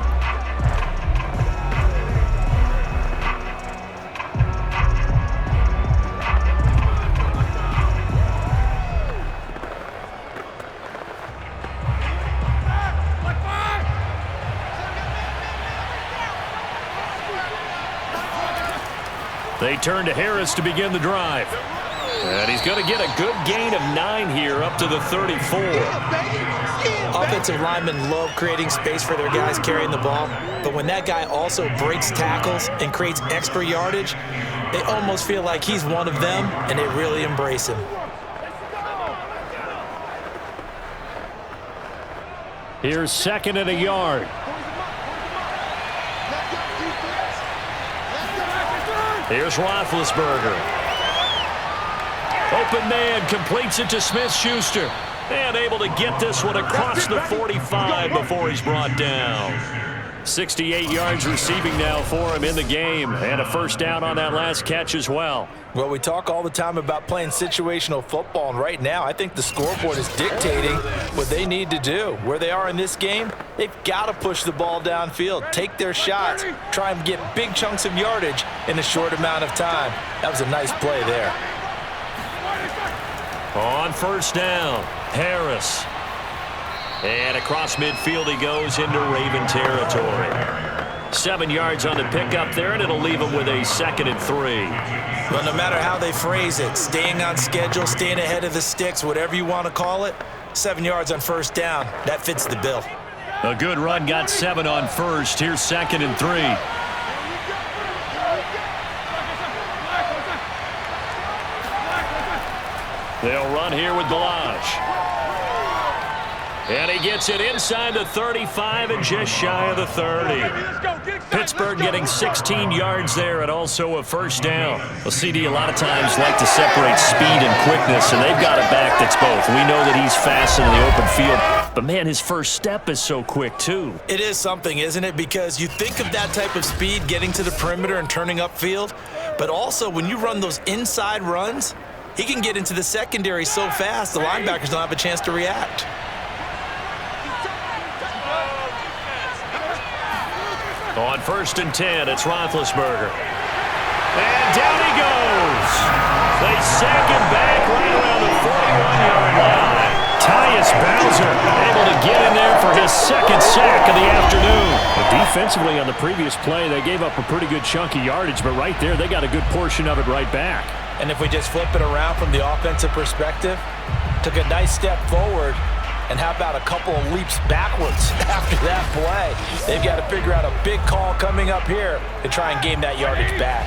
They turn to Harris to begin the drive. And he's going to get a good gain of 9 here up to the 34. Offensive linemen love creating space for their guys carrying the ball, but when that guy also breaks tackles and creates extra yardage, they almost feel like he's one of them, and they really embrace him. Here's 2nd and a yard. Here's Roethlisberger. Open man completes it to Smith-Schuster. And able to get this one across the 45 before he's brought down. 68 yards receiving now for him in the game. And a first down on that last catch as well. Well, we talk all the time about playing situational football, and right now I think the scoreboard is dictating what they need to do. Where they are in this game, they've got to push the ball downfield, take their shots, try and get big chunks of yardage in a short amount of time. That was a nice play there. On first down, Harris. And across midfield he goes into Raven territory. 7 yards on the pickup there, and it'll leave him with a 2nd and 3. Well, no matter how they phrase it, staying on schedule, staying ahead of the sticks, whatever you want to call it, 7 yards on first down, that fits the bill. A good run, got 7 on first. Here's 2nd and 3. They'll run here with Balaj. And he gets it inside the 35 and just shy of the 30. Pittsburgh getting 16 yards there and also a first down. Well, CD a lot of times like to separate speed and quickness, and they've got a back that's both. We know that he's fast in the open field, but man, his first step is so quick too. It is something, isn't it? Because you think of that type of speed getting to the perimeter and turning upfield, but also when you run those inside runs, he can get into the secondary so fast the linebackers don't have a chance to react. On 1st and 10, it's Roethlisberger. And down he goes. They sack him back right around the 41-yard line. Tyus Bowser able to get in there for his 2nd sack of the afternoon. But defensively on the previous play, they gave up a pretty good chunk of yardage, but right there, they got a good portion of it right back. And if we just flip it around from the offensive perspective, took a nice step forward, and how about a couple of leaps backwards after that play? They've got to figure out a big call coming up here to try and gain that yardage back.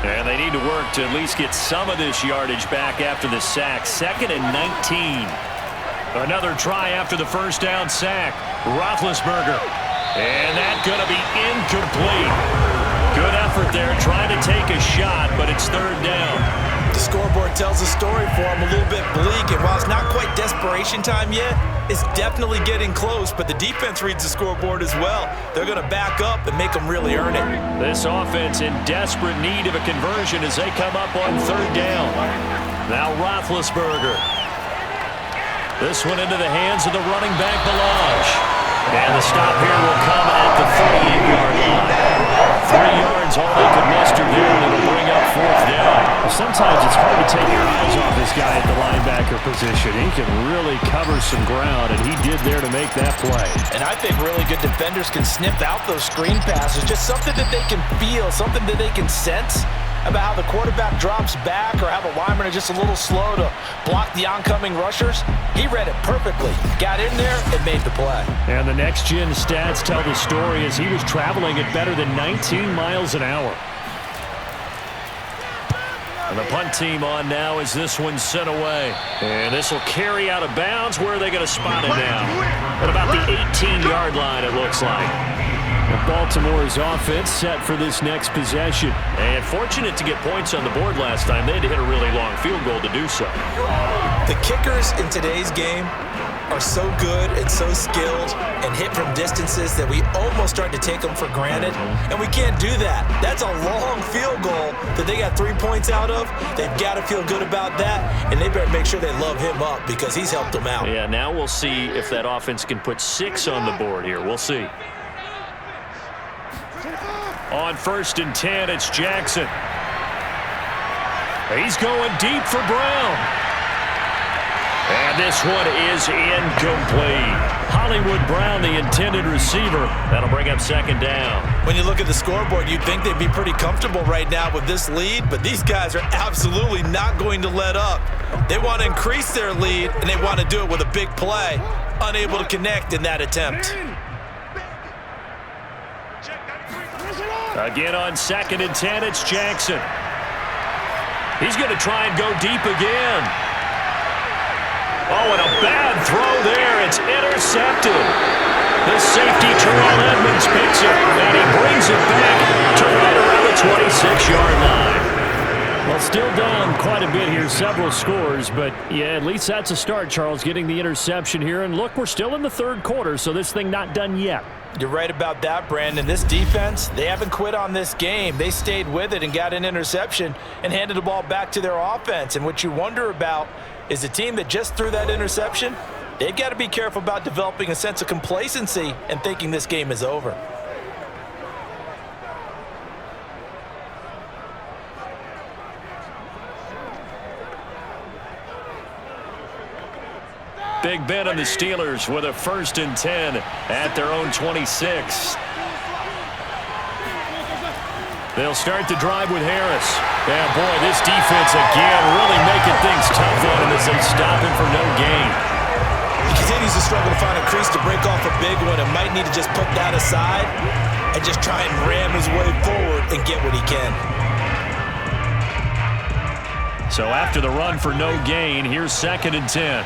And they need to work to at least get some of this yardage back after the sack. 2nd and 19. Another try after the first down sack. Roethlisberger. And that's going to be incomplete. Good effort there trying to take a shot, but it's 3rd down. The scoreboard tells a story for him, a little bit bleak, and while it's not quite desperation time yet, it's definitely getting close, but the defense reads the scoreboard as well. They're going to back up and make them really earn it. This offense in desperate need of a conversion as they come up on 3rd down. Now Roethlisberger. This one into the hands of the running back, Balaj. And the stop here will come at the 38-yard line. 3 yards, all they could muster there, and it'll bring up 4th down. Well, sometimes it's hard to take your eyes off this guy at the linebacker position. He can really cover some ground, and he did there to make that play. And I think really good defenders can sniff out those screen passes, just something that they can feel, something that they can sense about how the quarterback drops back or how the linemen are just a little slow to block the oncoming rushers. He read it perfectly, got in there, and made the play. And the next-gen stats tell the story as he was traveling at better than 19 miles an hour. And the punt team on now as this one's sent away. And this will carry out of bounds. Where are they going to spot it now? At about the 18-yard line, it looks like. Baltimore's offense set for this next possession. And fortunate to get points on the board last time. They had to hit a really long field goal to do so. The kickers in today's game are so good and so skilled and hit from distances that we almost start to take them for granted. And we can't do that. That's a long field goal that they got 3 points out of. They've got to feel good about that, and they better make sure they love him up because he's helped them out. Yeah, now we'll see if that offense can put 6 on the board here. We'll see. On 1st and 10, it's Jackson. He's going deep for Brown. And this one is incomplete. Hollywood Brown, the intended receiver. That'll bring up 2nd down. When you look at the scoreboard, you'd think they'd be pretty comfortable right now with this lead, but these guys are absolutely not going to let up. They want to increase their lead, and they want to do it with a big play. Unable to connect in that attempt. Again on 2nd and 10, it's Jackson. He's going to try and go deep again. Oh, and a bad throw there. It's intercepted. The safety, Terrell Edmonds, picks it, and he brings it back to right around the 26-yard line. Well, still down quite a bit here, several scores, but yeah, at least that's a start, Charles, getting the interception here. And look, we're still in the third quarter, so this thing not done yet. You're right about that, Brandon. This defense, they haven't quit on this game. They stayed with it and got an interception and handed the ball back to their offense. And what you wonder about is the team that just threw that interception, they've got to be careful about developing a sense of complacency and thinking this game is over. Big Ben and the Steelers with a 1st and 10 at their own 26. They'll start the drive with Harris. Yeah, boy, this defense again really making things tough on him as they stop him for no gain. He continues to struggle to find a crease to break off a big one and might need to just put that aside and just try and ram his way forward and get what he can. So after the run for no gain, here's 2nd and 10.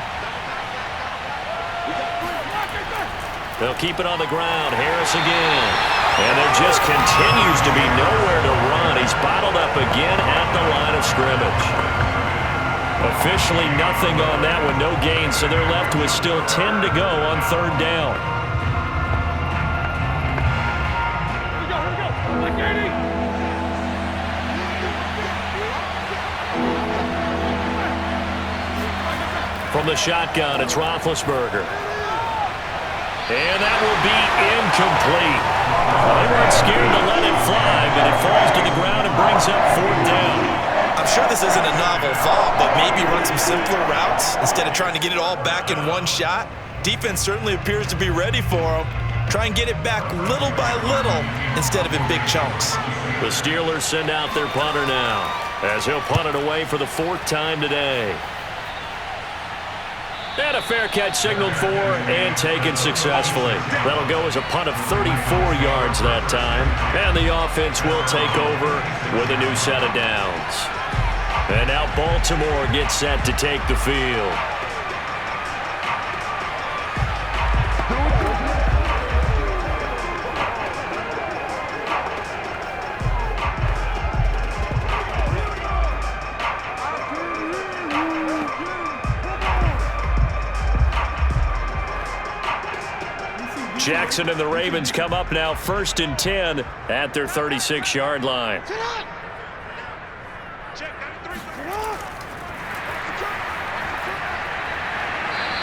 They'll keep it on the ground. Harris again. And there just continues to be nowhere to run. He's bottled up again at the line of scrimmage. Officially nothing on that one, no gain, so they're left with still 10 to go on 3rd down. From the shotgun, it's Roethlisberger. And that will be incomplete. They weren't scared to let it fly, but it falls to the ground and brings up 4th down. I'm sure this isn't a novel thought, but maybe run some simpler routes instead of trying to get it all back in one shot. Defense certainly appears to be ready for them. Try and get it back little by little instead of in big chunks. The Steelers send out their punter now, as he'll punt it away for the 4th time today. And a fair catch signaled for and taken successfully. That'll go as a punt of 34 yards that time. And the offense will take over with a new set of downs. And now Baltimore gets set to take the field. Jackson and the Ravens come up now 1st and 10 at their 36-yard line.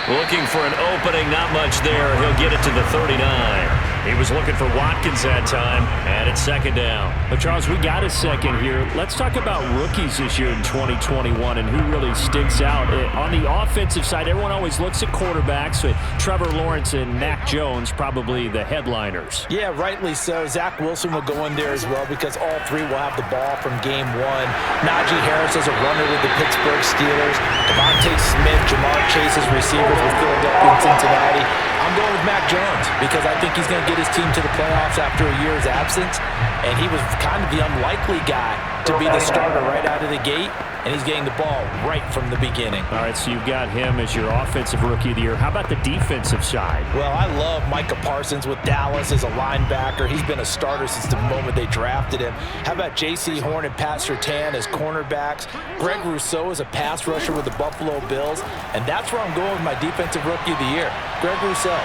Looking for an opening, not much there. He'll get it to the 39. He was looking for Watkins that time, and it's 2nd down. But, Charles, we got a second here. Let's talk about rookies this year in 2021 and who really sticks out. On the offensive side, everyone always looks at quarterbacks. But Trevor Lawrence and Mac Jones, probably the headliners. Yeah, rightly so. Zach Wilson will go in there as well because all three will have the ball from game one. Najee Harris is a runner with the Pittsburgh Steelers. Devontae Smith, Jamar Chase's receivers with Philadelphia and Cincinnati. I'm going with Mac Jones because I think he's going to get his team to the playoffs after a year's absence. And he was kind of the unlikely guy to be the starter right out of the gate. And he's getting the ball right from the beginning. All right, so you've got him as your offensive rookie of the year. How about the defensive side? Well, I love Micah Parsons with Dallas as a linebacker. He's been a starter since the moment they drafted him. How about J.C. Horn and Pat Surtain as cornerbacks? Greg Rousseau is a pass rusher with the Buffalo Bills. And that's where I'm going with my defensive rookie of the year. Greg Rousseau,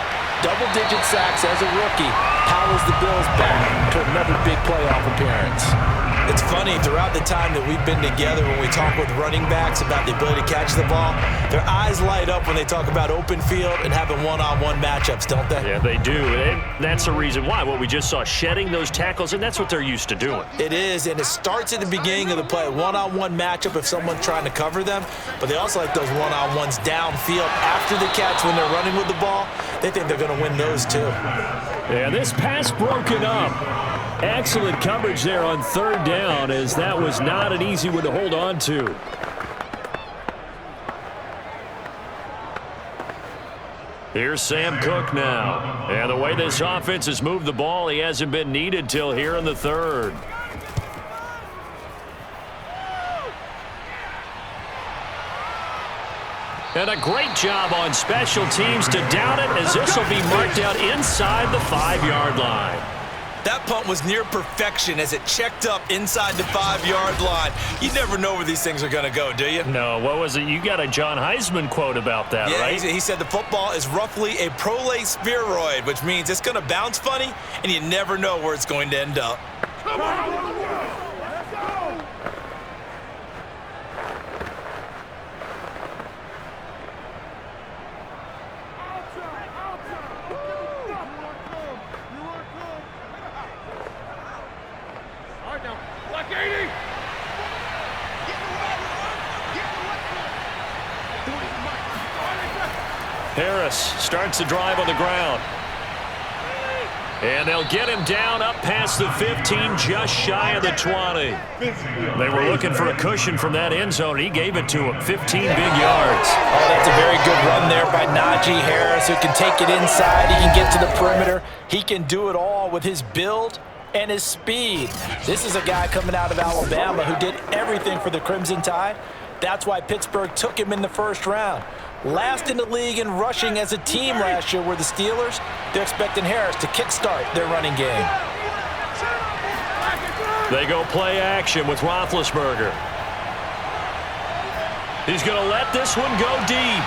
double-digit sacks as a rookie, powers the Bills back to another big playoff appearance. It's funny, throughout the time that we've been together, when we talk with running backs about the ability to catch the ball, their eyes light up when they talk about open field and having one-on-one matchups, don't they? Yeah, they do. And that's the reason why. What we just saw, shedding those tackles, and that's what they're used to doing. It is, and it starts at the beginning of the play. One-on-one matchup if someone's trying to cover them, but they also like those one-on-ones downfield after the catch when they're running with the ball. They think they're going to win those too. Yeah, this pass broken up. Excellent coverage there on 3rd down, as that was not an easy one to hold on to. Here's Sam Cook now. And the way this offense has moved the ball, he hasn't been needed till here in the 3rd. And a great job on special teams to down it, as this will be marked out inside the 5-yard line. That punt was near perfection as it checked up inside the 5-yard line. You never know where these things are going to go, do you? No, what was it? You got a John Heisman quote about that, right? Yeah, he said the football is roughly a prolate spheroid, which means it's going to bounce funny, and you never know where it's going to end up. Come on! Harris starts the drive on the ground. And they'll get him down up past the 15, just shy of the 20. They were looking for a cushion from that end zone. He gave it to him, 15 big yards. Oh, that's a very good run there by Najee Harris, who can take it inside. He can get to the perimeter. He can do it all with his build and his speed. This is a guy coming out of Alabama who did everything for the Crimson Tide. That's why Pittsburgh took him in the first round. Last in the league in rushing as a team last year were the Steelers. They're expecting Harris to kickstart their running game. They go play action with Roethlisberger. He's going to let this one go deep.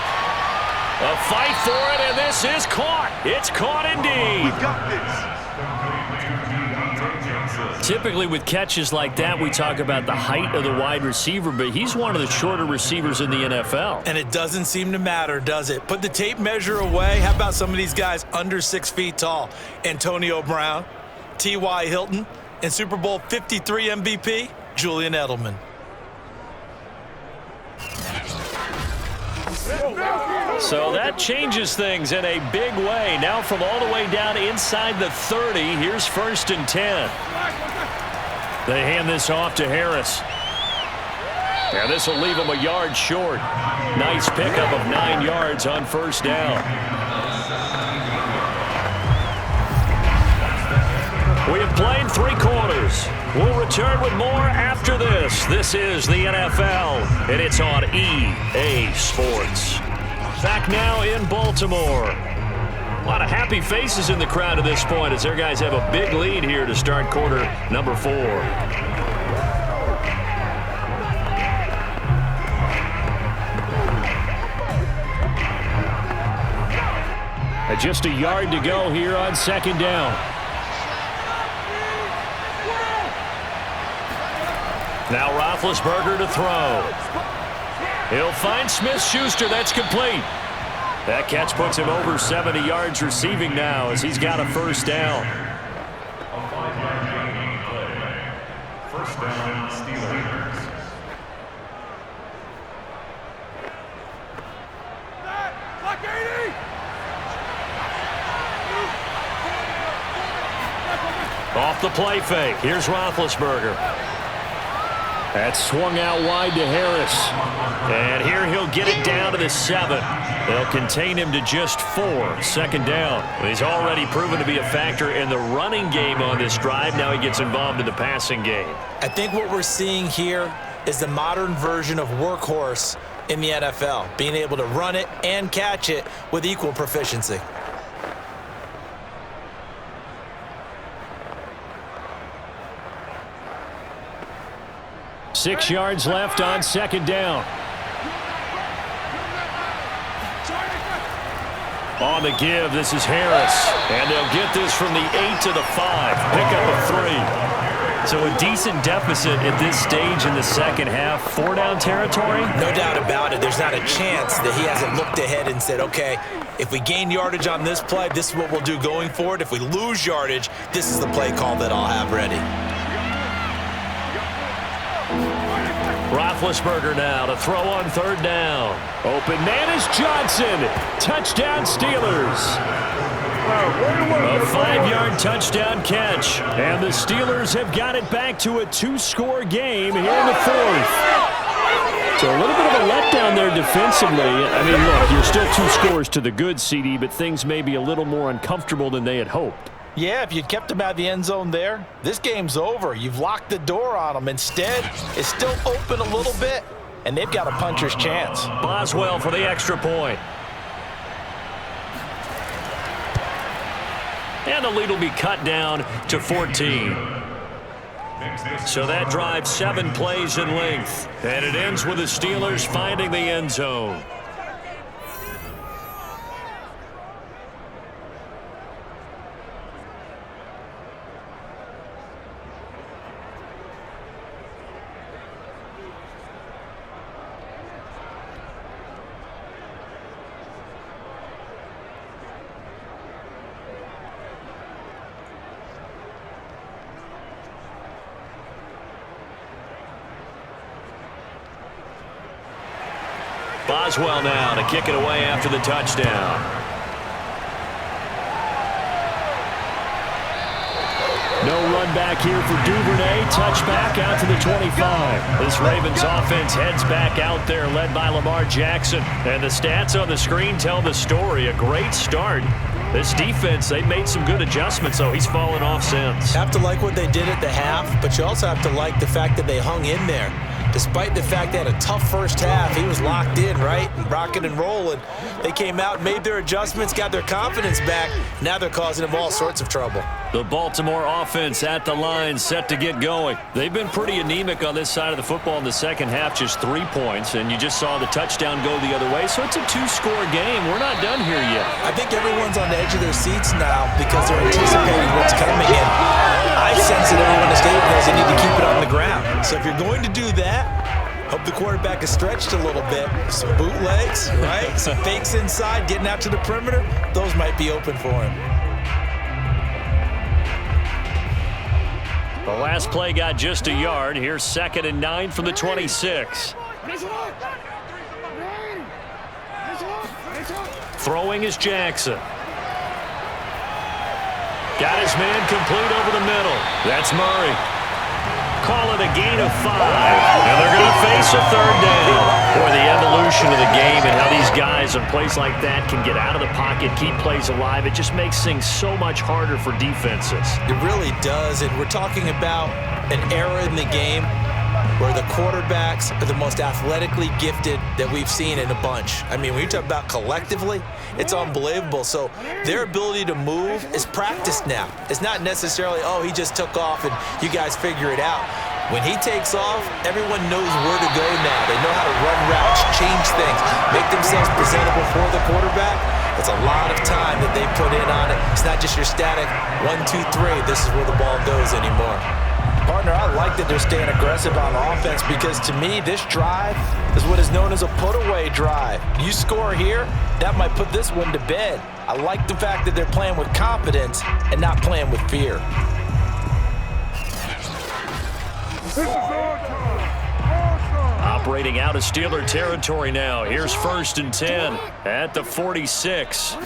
A fight for it, and this is caught. It's caught indeed. We got this. Typically with catches like that, we talk about the height of the wide receiver, but he's one of the shorter receivers in the NFL. And it doesn't seem to matter, does it? Put the tape measure away. How about some of these guys under 6 feet tall? Antonio Brown, T.Y. Hilton, and Super Bowl 53 MVP, Julian Edelman. So that changes things in a big way. Now from all the way down inside the 30, here's 1st and 10. They hand this off to Harris. And this will leave him a yard short. Nice pickup of 9 yards on 1st down. We have played 3 quarters. We'll return with more after this. This is the NFL, and it's on EA Sports. Back now in Baltimore. A lot of happy faces in the crowd at this point as their guys have a big lead here to start quarter number 4. Just a yard to go here on 2nd down. Now Roethlisberger to throw. He'll find Smith-Schuster. That's complete. That catch puts him over 70 yards receiving now as he's got a 1st down. 1st down, Steelers. Clock 80! Off the play fake. Here's Roethlisberger. That's swung out wide to Harris. And here he'll get it down to the 7. They'll contain him to just 4. 2nd down. He's already proven to be a factor in the running game on this drive. Now he gets involved in the passing game. I think what we're seeing here is the modern version of workhorse in the NFL, being able to run it and catch it with equal proficiency. Six yards left on 2nd down. On the give, this is Harris. And they'll get this from the 8 to the 5. Pickup of 3. So a decent deficit at this stage in the second half. 4 down territory? No doubt about it. There's not a chance that he hasn't looked ahead and said, okay, if we gain yardage on this play, this is what we'll do going forward. If we lose yardage, this is the play call that I'll have ready. Roethlisberger now to throw on 3rd down. Open man is Johnson. Touchdown Steelers. A 5-yard touchdown catch. And the Steelers have got it back to a 2-score game here in the 4th. So a little bit of a letdown there defensively. I mean, look, you're still 2 scores to the good, CD, but things may be a little more uncomfortable than they had hoped. Yeah, if you'd kept him out of the end zone there, this game's over. You've locked the door on him. Instead, it's still open a little bit, and they've got a puncher's chance. Boswell for the extra point. And the lead will be cut down to 14. So that drive 7 plays in length. And it ends with the Steelers finding the end zone. Boswell now to kick it away after the touchdown. No run back here for Duvernay. Touchback out to the 25. This Ravens offense heads back out there, led by Lamar Jackson. And the stats on the screen tell the story. A great start. This defense, they made some good adjustments, though. He's fallen off since. You have to like what they did at the half, but you also have to like the fact that they hung in there. Despite the fact they had a tough first half, he was locked in, right? And rocking and rolling. They came out, made their adjustments, got their confidence back. Now they're causing them all sorts of trouble. The Baltimore offense at the line, set to get going. They've been pretty anemic on this side of the football in the second half, just 3 points, and you just saw the touchdown go the other way. So it's a 2-score game. We're not done here yet. I think everyone's on the edge of their seats now because they're anticipating what's coming in. I sense that everyone in the stadium knows they need to keep it on the ground. So if you're going to do that, hope the quarterback is stretched a little bit. Some bootlegs, right? Some fakes inside, getting out to the perimeter. Those might be open for him. The last play got just a yard. Here's 2nd and 9 from the 26. Throwing is Jackson. Got his man complete over the middle. That's Murray. Call it a gain of 5. And they're going to face a 3rd down. Boy, the evolution of the game and how these guys in plays like that can get out of the pocket, keep plays alive, it just makes things so much harder for defenses. It really does, and we're talking about an era in the game where the quarterbacks are the most athletically gifted that we've seen in a bunch. I mean, when you talk about collectively, it's unbelievable. So their ability to move is practiced now. It's not necessarily, oh, he just took off and you guys figure it out. When he takes off, everyone knows where to go now. They know how to run routes, change things, make themselves presentable for the quarterback. It's a lot of time that they put in on it. It's not just your static 1, 2, 3. This is where the ball goes anymore. Partner, I like that they're staying aggressive on offense because to me, this drive is what is known as a put-away drive. You score here, that might put this one to bed. I like the fact that they're playing with confidence and not playing with fear. Operating out of Steeler territory now. Here's 1st and 10 at the 46.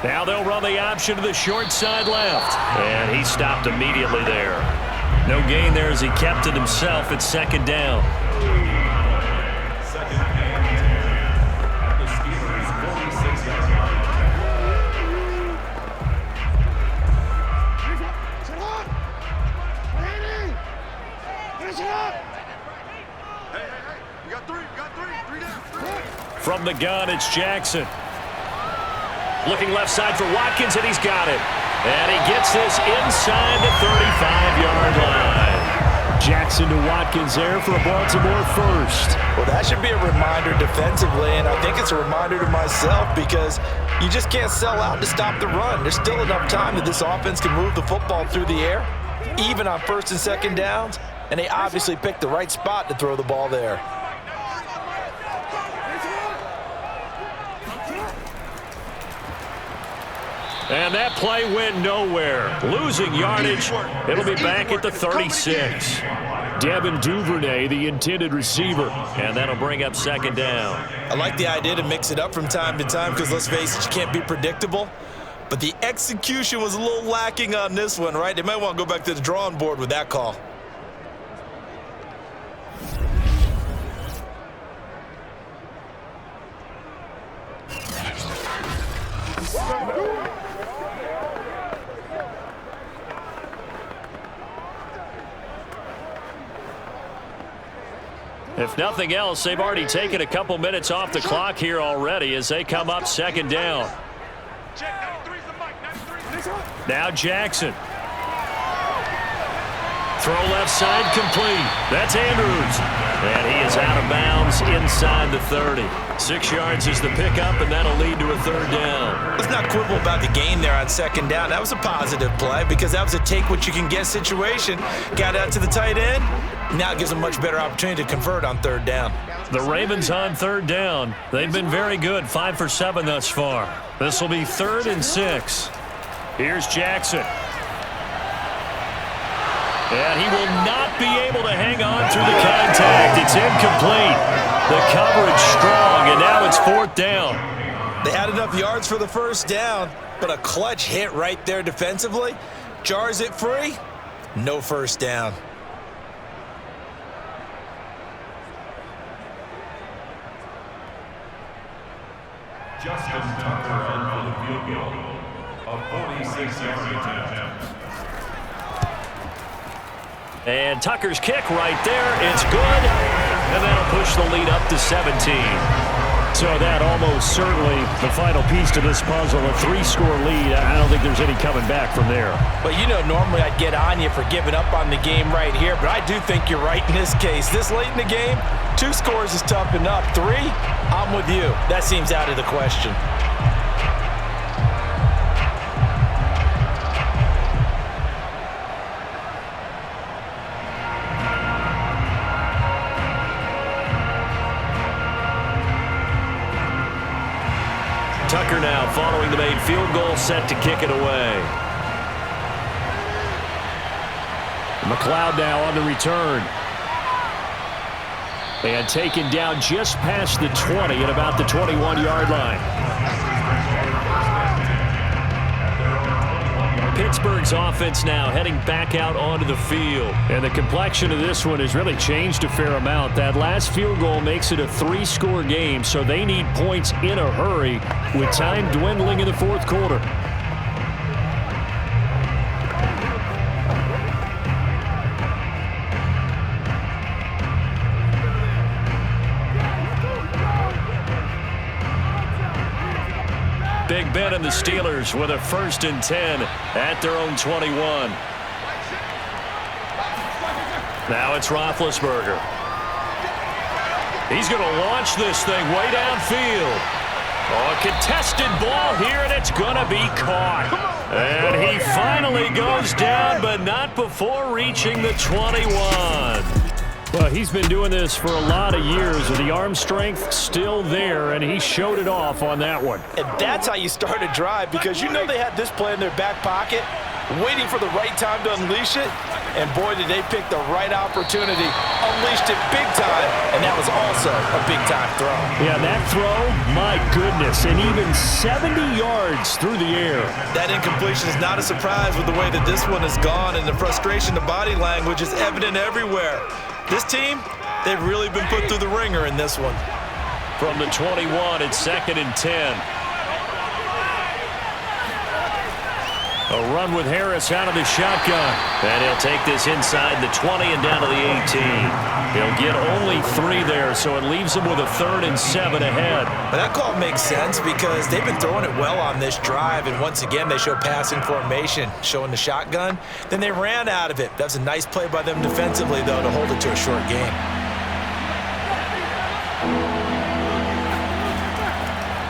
Now they'll run the option to the short side left. And he stopped immediately there. No gain there as he kept it himself at 2nd down. 2nd and 10. The Steelers 46 yards. Hey, we got three down. From the gun, it's Jackson. Looking left side for Watkins, and he's got it. And he gets this inside the 35-yard line. Jackson to Watkins there for a Baltimore first. Well, that should be a reminder defensively, and I think it's a reminder to myself because you just can't sell out to stop the run. There's still enough time that this offense can move the football through the air, even on 1st and 2nd downs, and they obviously picked the right spot to throw the ball there. And that play went nowhere. Losing yardage. It'll be back at the 36. Devin Duvernay, the intended receiver. And that'll bring up 2nd down. I like the idea to mix it up from time to time because, let's face it, you can't be predictable. But the execution was a little lacking on this one, right? They might want to go back to the drawing board with that call. If nothing else, they've already taken a couple minutes off the clock here already as they come up 2nd down. Check 93's the Now Jackson. Throw left side complete. That's Andrews. And he is out of bounds inside the 30. 6 yards is the pickup, and that'll lead to a third down. Let's not quibble about the gain there on second down. That was a positive play because that was a take-what-you-can-get situation. Got out to the tight end. Now it gives them a much better opportunity to convert on third down. The Ravens on third down. They've been very good, 5 for 7 thus far. This will be 3rd and 6. Here's Jackson. And he will not be able to hang on through the contact. It's incomplete. The coverage strong, and now it's 4th down. They had enough yards for the first down, but a clutch hit right there defensively. Jars it free. No first down. Justin Tucker in for the field goal. A 46-yard attempt. And Tucker's kick right there. It's good. And that'll push the lead up to 17. So that almost certainly the final piece to this puzzle. A 3-score lead. I don't think there's any coming back from there. But you know, normally I'd get on you for giving up on the game right here. But I do think you're right in this case. This late in the game, 2 scores is tough enough. 3, I'm with you. That seems out of the question. Tucker now following the made field goal, set to kick it away. McLeod now on the return. And taken down just past the 20 at about the 21-yard line. Pittsburgh's offense now heading back out onto the field. And the complexion of this one has really changed a fair amount. That last field goal makes it a 3-score game, so they need points in a hurry with time dwindling in the 4th quarter. Big Ben and the Steelers with a 1st and 10 at their own 21. Now it's Roethlisberger. He's going to launch this thing way downfield. Oh, a contested ball here, and it's going to be caught. And he finally goes down, but not before reaching the 21. Well, he's been doing this for a lot of years, and the arm strength still there, and he showed it off on that one. And that's how you start a drive, because you know they had this play in their back pocket, waiting for the right time to unleash it. And boy, did they pick the right opportunity. Unleashed it big time, and that was also a big-time throw. Yeah, that throw, my goodness, and even 70 yards through the air. That incompletion is not a surprise with the way that this one has gone, and the frustration, the body language is evident everywhere. This team, they've really been put through the ringer in this one. From the 21, it's 2nd and 10. A run with Harris out of the shotgun. And he'll take this inside the 20 and down to the 18. He'll get only 3 there, so it leaves him with a 3rd and 7 ahead. But that call makes sense because they've been throwing it well on this drive, and once again they show passing formation, showing the shotgun. Then they ran out of it. That was a nice play by them defensively, though, to hold it to a short game.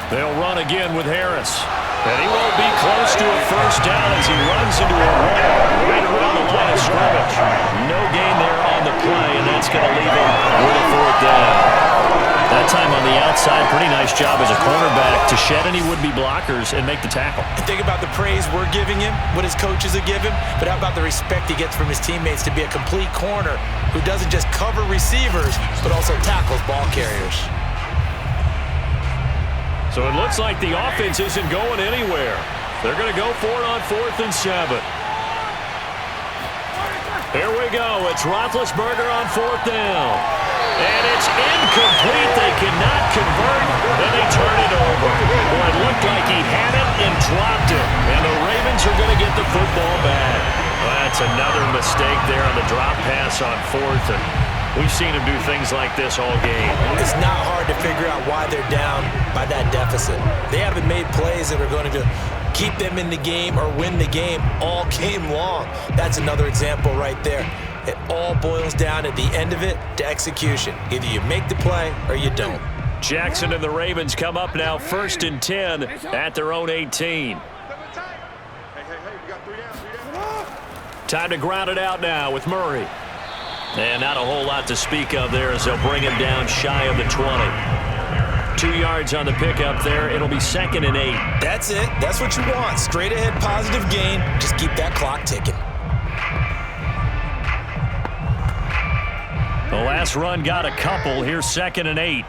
They'll run again with Harris. And he won't be close to a first down as he runs into a wall right around the line of scrimmage. No gain there on the play, and that's going to leave him with a 4th down. That time on the outside, pretty nice job as a cornerback to shed any would-be blockers and make the tackle. And think about the praise we're giving him, what his coaches have given, but how about the respect he gets from his teammates to be a complete corner who doesn't just cover receivers, but also tackles ball carriers. So it looks like the offense isn't going anywhere. They're going to go for it on 4th and 7. Here we go. It's Roethlisberger on 4th down. And it's incomplete. They cannot convert, and they turn it over. Well, it looked like he had it and dropped it. And the Ravens are going to get the football back. Well, that's another mistake there on the drop pass on 4th. And we've seen him do things like this all game. It's not hard to figure out why they're down by that deficit. They haven't made plays that are going to keep them in the game or win the game all game long. That's another example right there. It all boils down at the end of it to execution. Either you make the play or you don't. Jackson and the Ravens come up now 1st and 10 at their own 18. Time to ground it out now with Murray. And not a whole lot to speak of there as they'll bring him down shy of the 20. 2 yards on the pickup there. It'll be 2nd and 8. That's it. That's what you want. Straight ahead positive gain. Just keep that clock ticking. The last run got a couple. Here's 2nd and 8.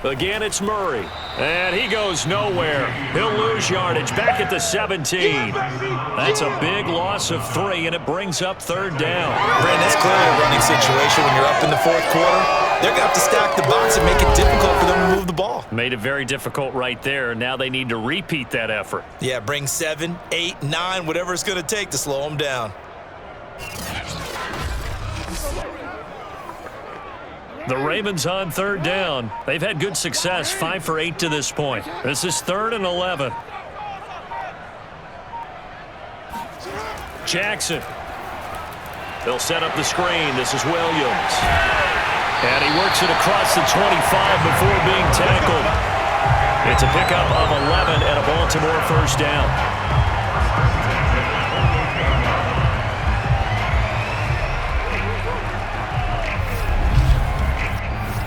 Again, it's Murray. And he goes nowhere. He'll lose yardage back at the 17. That's a big loss of 3, and it brings up 3rd down. Brandon, that's clearly a running situation when you're up in the 4th quarter. They're going to have to stack the box and make it difficult for them to move the ball. Made it very difficult right there. Now they need to repeat that effort. Yeah, bring 7, 8, 9, whatever it's going to take to slow them down. The Ravens on 3rd down. They've had good success, 5 for 8 to this point. This is 3rd and 11. Jackson. They'll set up the screen. This is Williams. And he works it across the 25 before being tackled. It's a pickup of 11 and a Baltimore 1st down.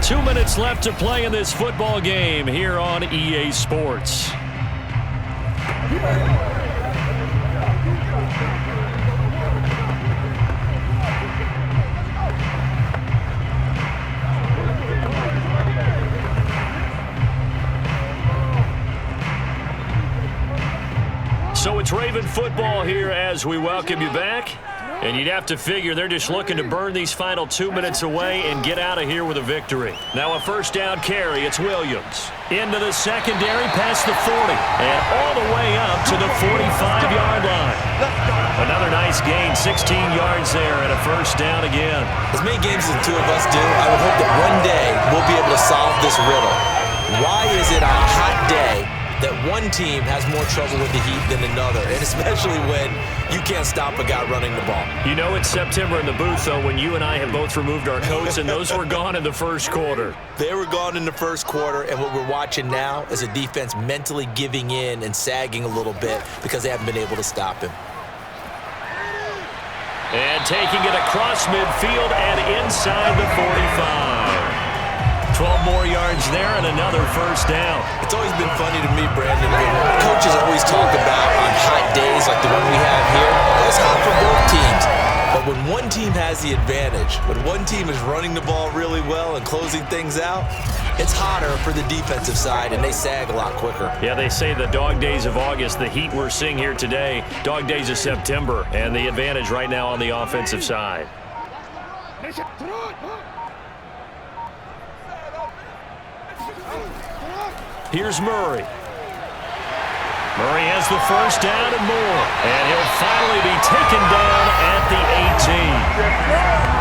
2 minutes left to play in this football game here on EA Sports. So it's Raven football here as we welcome you back. And you'd have to figure they're just looking to burn these final 2 minutes away and get out of here with a victory. Now a 1st down carry. It's Williams. Into the secondary, past the 40. And all the way up to the 45-yard line. Another nice gain, 16 yards there and a 1st down again. As many games as the two of us do, I would hope that one day we'll be able to solve this riddle. Why is it on a hot day that one team has more trouble with the heat than another, and especially when you can't stop a guy running the ball? You know it's September in the booth, though, when you and I have both removed our coats, and those were gone in the 1st quarter. They were gone in the 1st quarter, and what we're watching now is a defense mentally giving in and sagging a little bit because they haven't been able to stop him. And taking it across midfield and inside the 45. 12 more yards there and another 1st down. It's always been funny to me, Brandon. I mean, coaches always talk about on hot days like the one we have here, it's hot for both teams. But when one team has the advantage, when one team is running the ball really well and closing things out, it's hotter for the defensive side, and they sag a lot quicker. Yeah, they say the dog days of August, the heat we're seeing here today, dog days of September, and the advantage right now on the offensive side. Here's Murray. Murray has the 1st down and more. And he'll finally be taken down at the 18.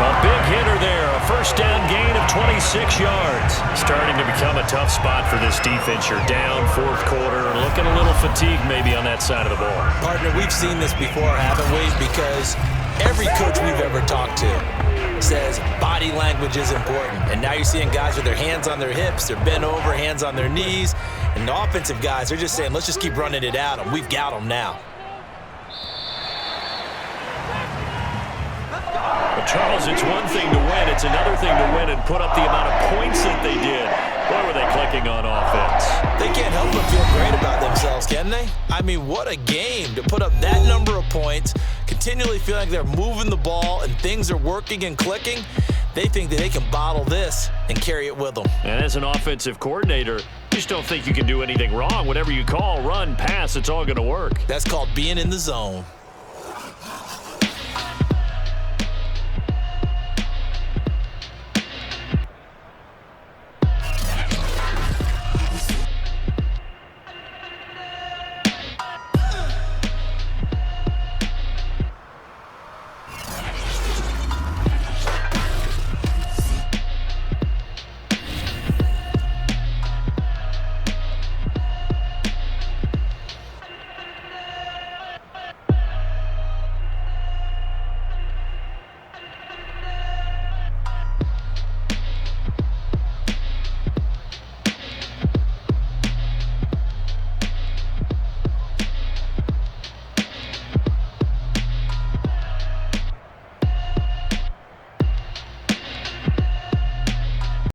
A big hitter there. A 1st down gain of 26 yards. Starting to become a tough spot for this defense. You're down 4th quarter. Looking a little fatigued maybe on that side of the ball. Partner, we've seen this before, haven't we? Because every coach we've ever talked to says body language is important. And now you're seeing guys with their hands on their hips, they're bent over, hands on their knees. And the offensive guys, they're just saying, let's just keep running it at them. We've got them now. Well, Charles, it's one thing to win. It's another thing to win and put up the amount of points that they did. Boy, were they clicking on offense. They can't help but feel great about themselves, can they? I mean, what a game to put up that number of points, continually feeling like they're moving the ball and things are working and clicking. They think that they can bottle this and carry it with them. And as an offensive coordinator, you just don't think you can do anything wrong. Whatever you call, run, pass, it's all going to work. That's called being in the zone.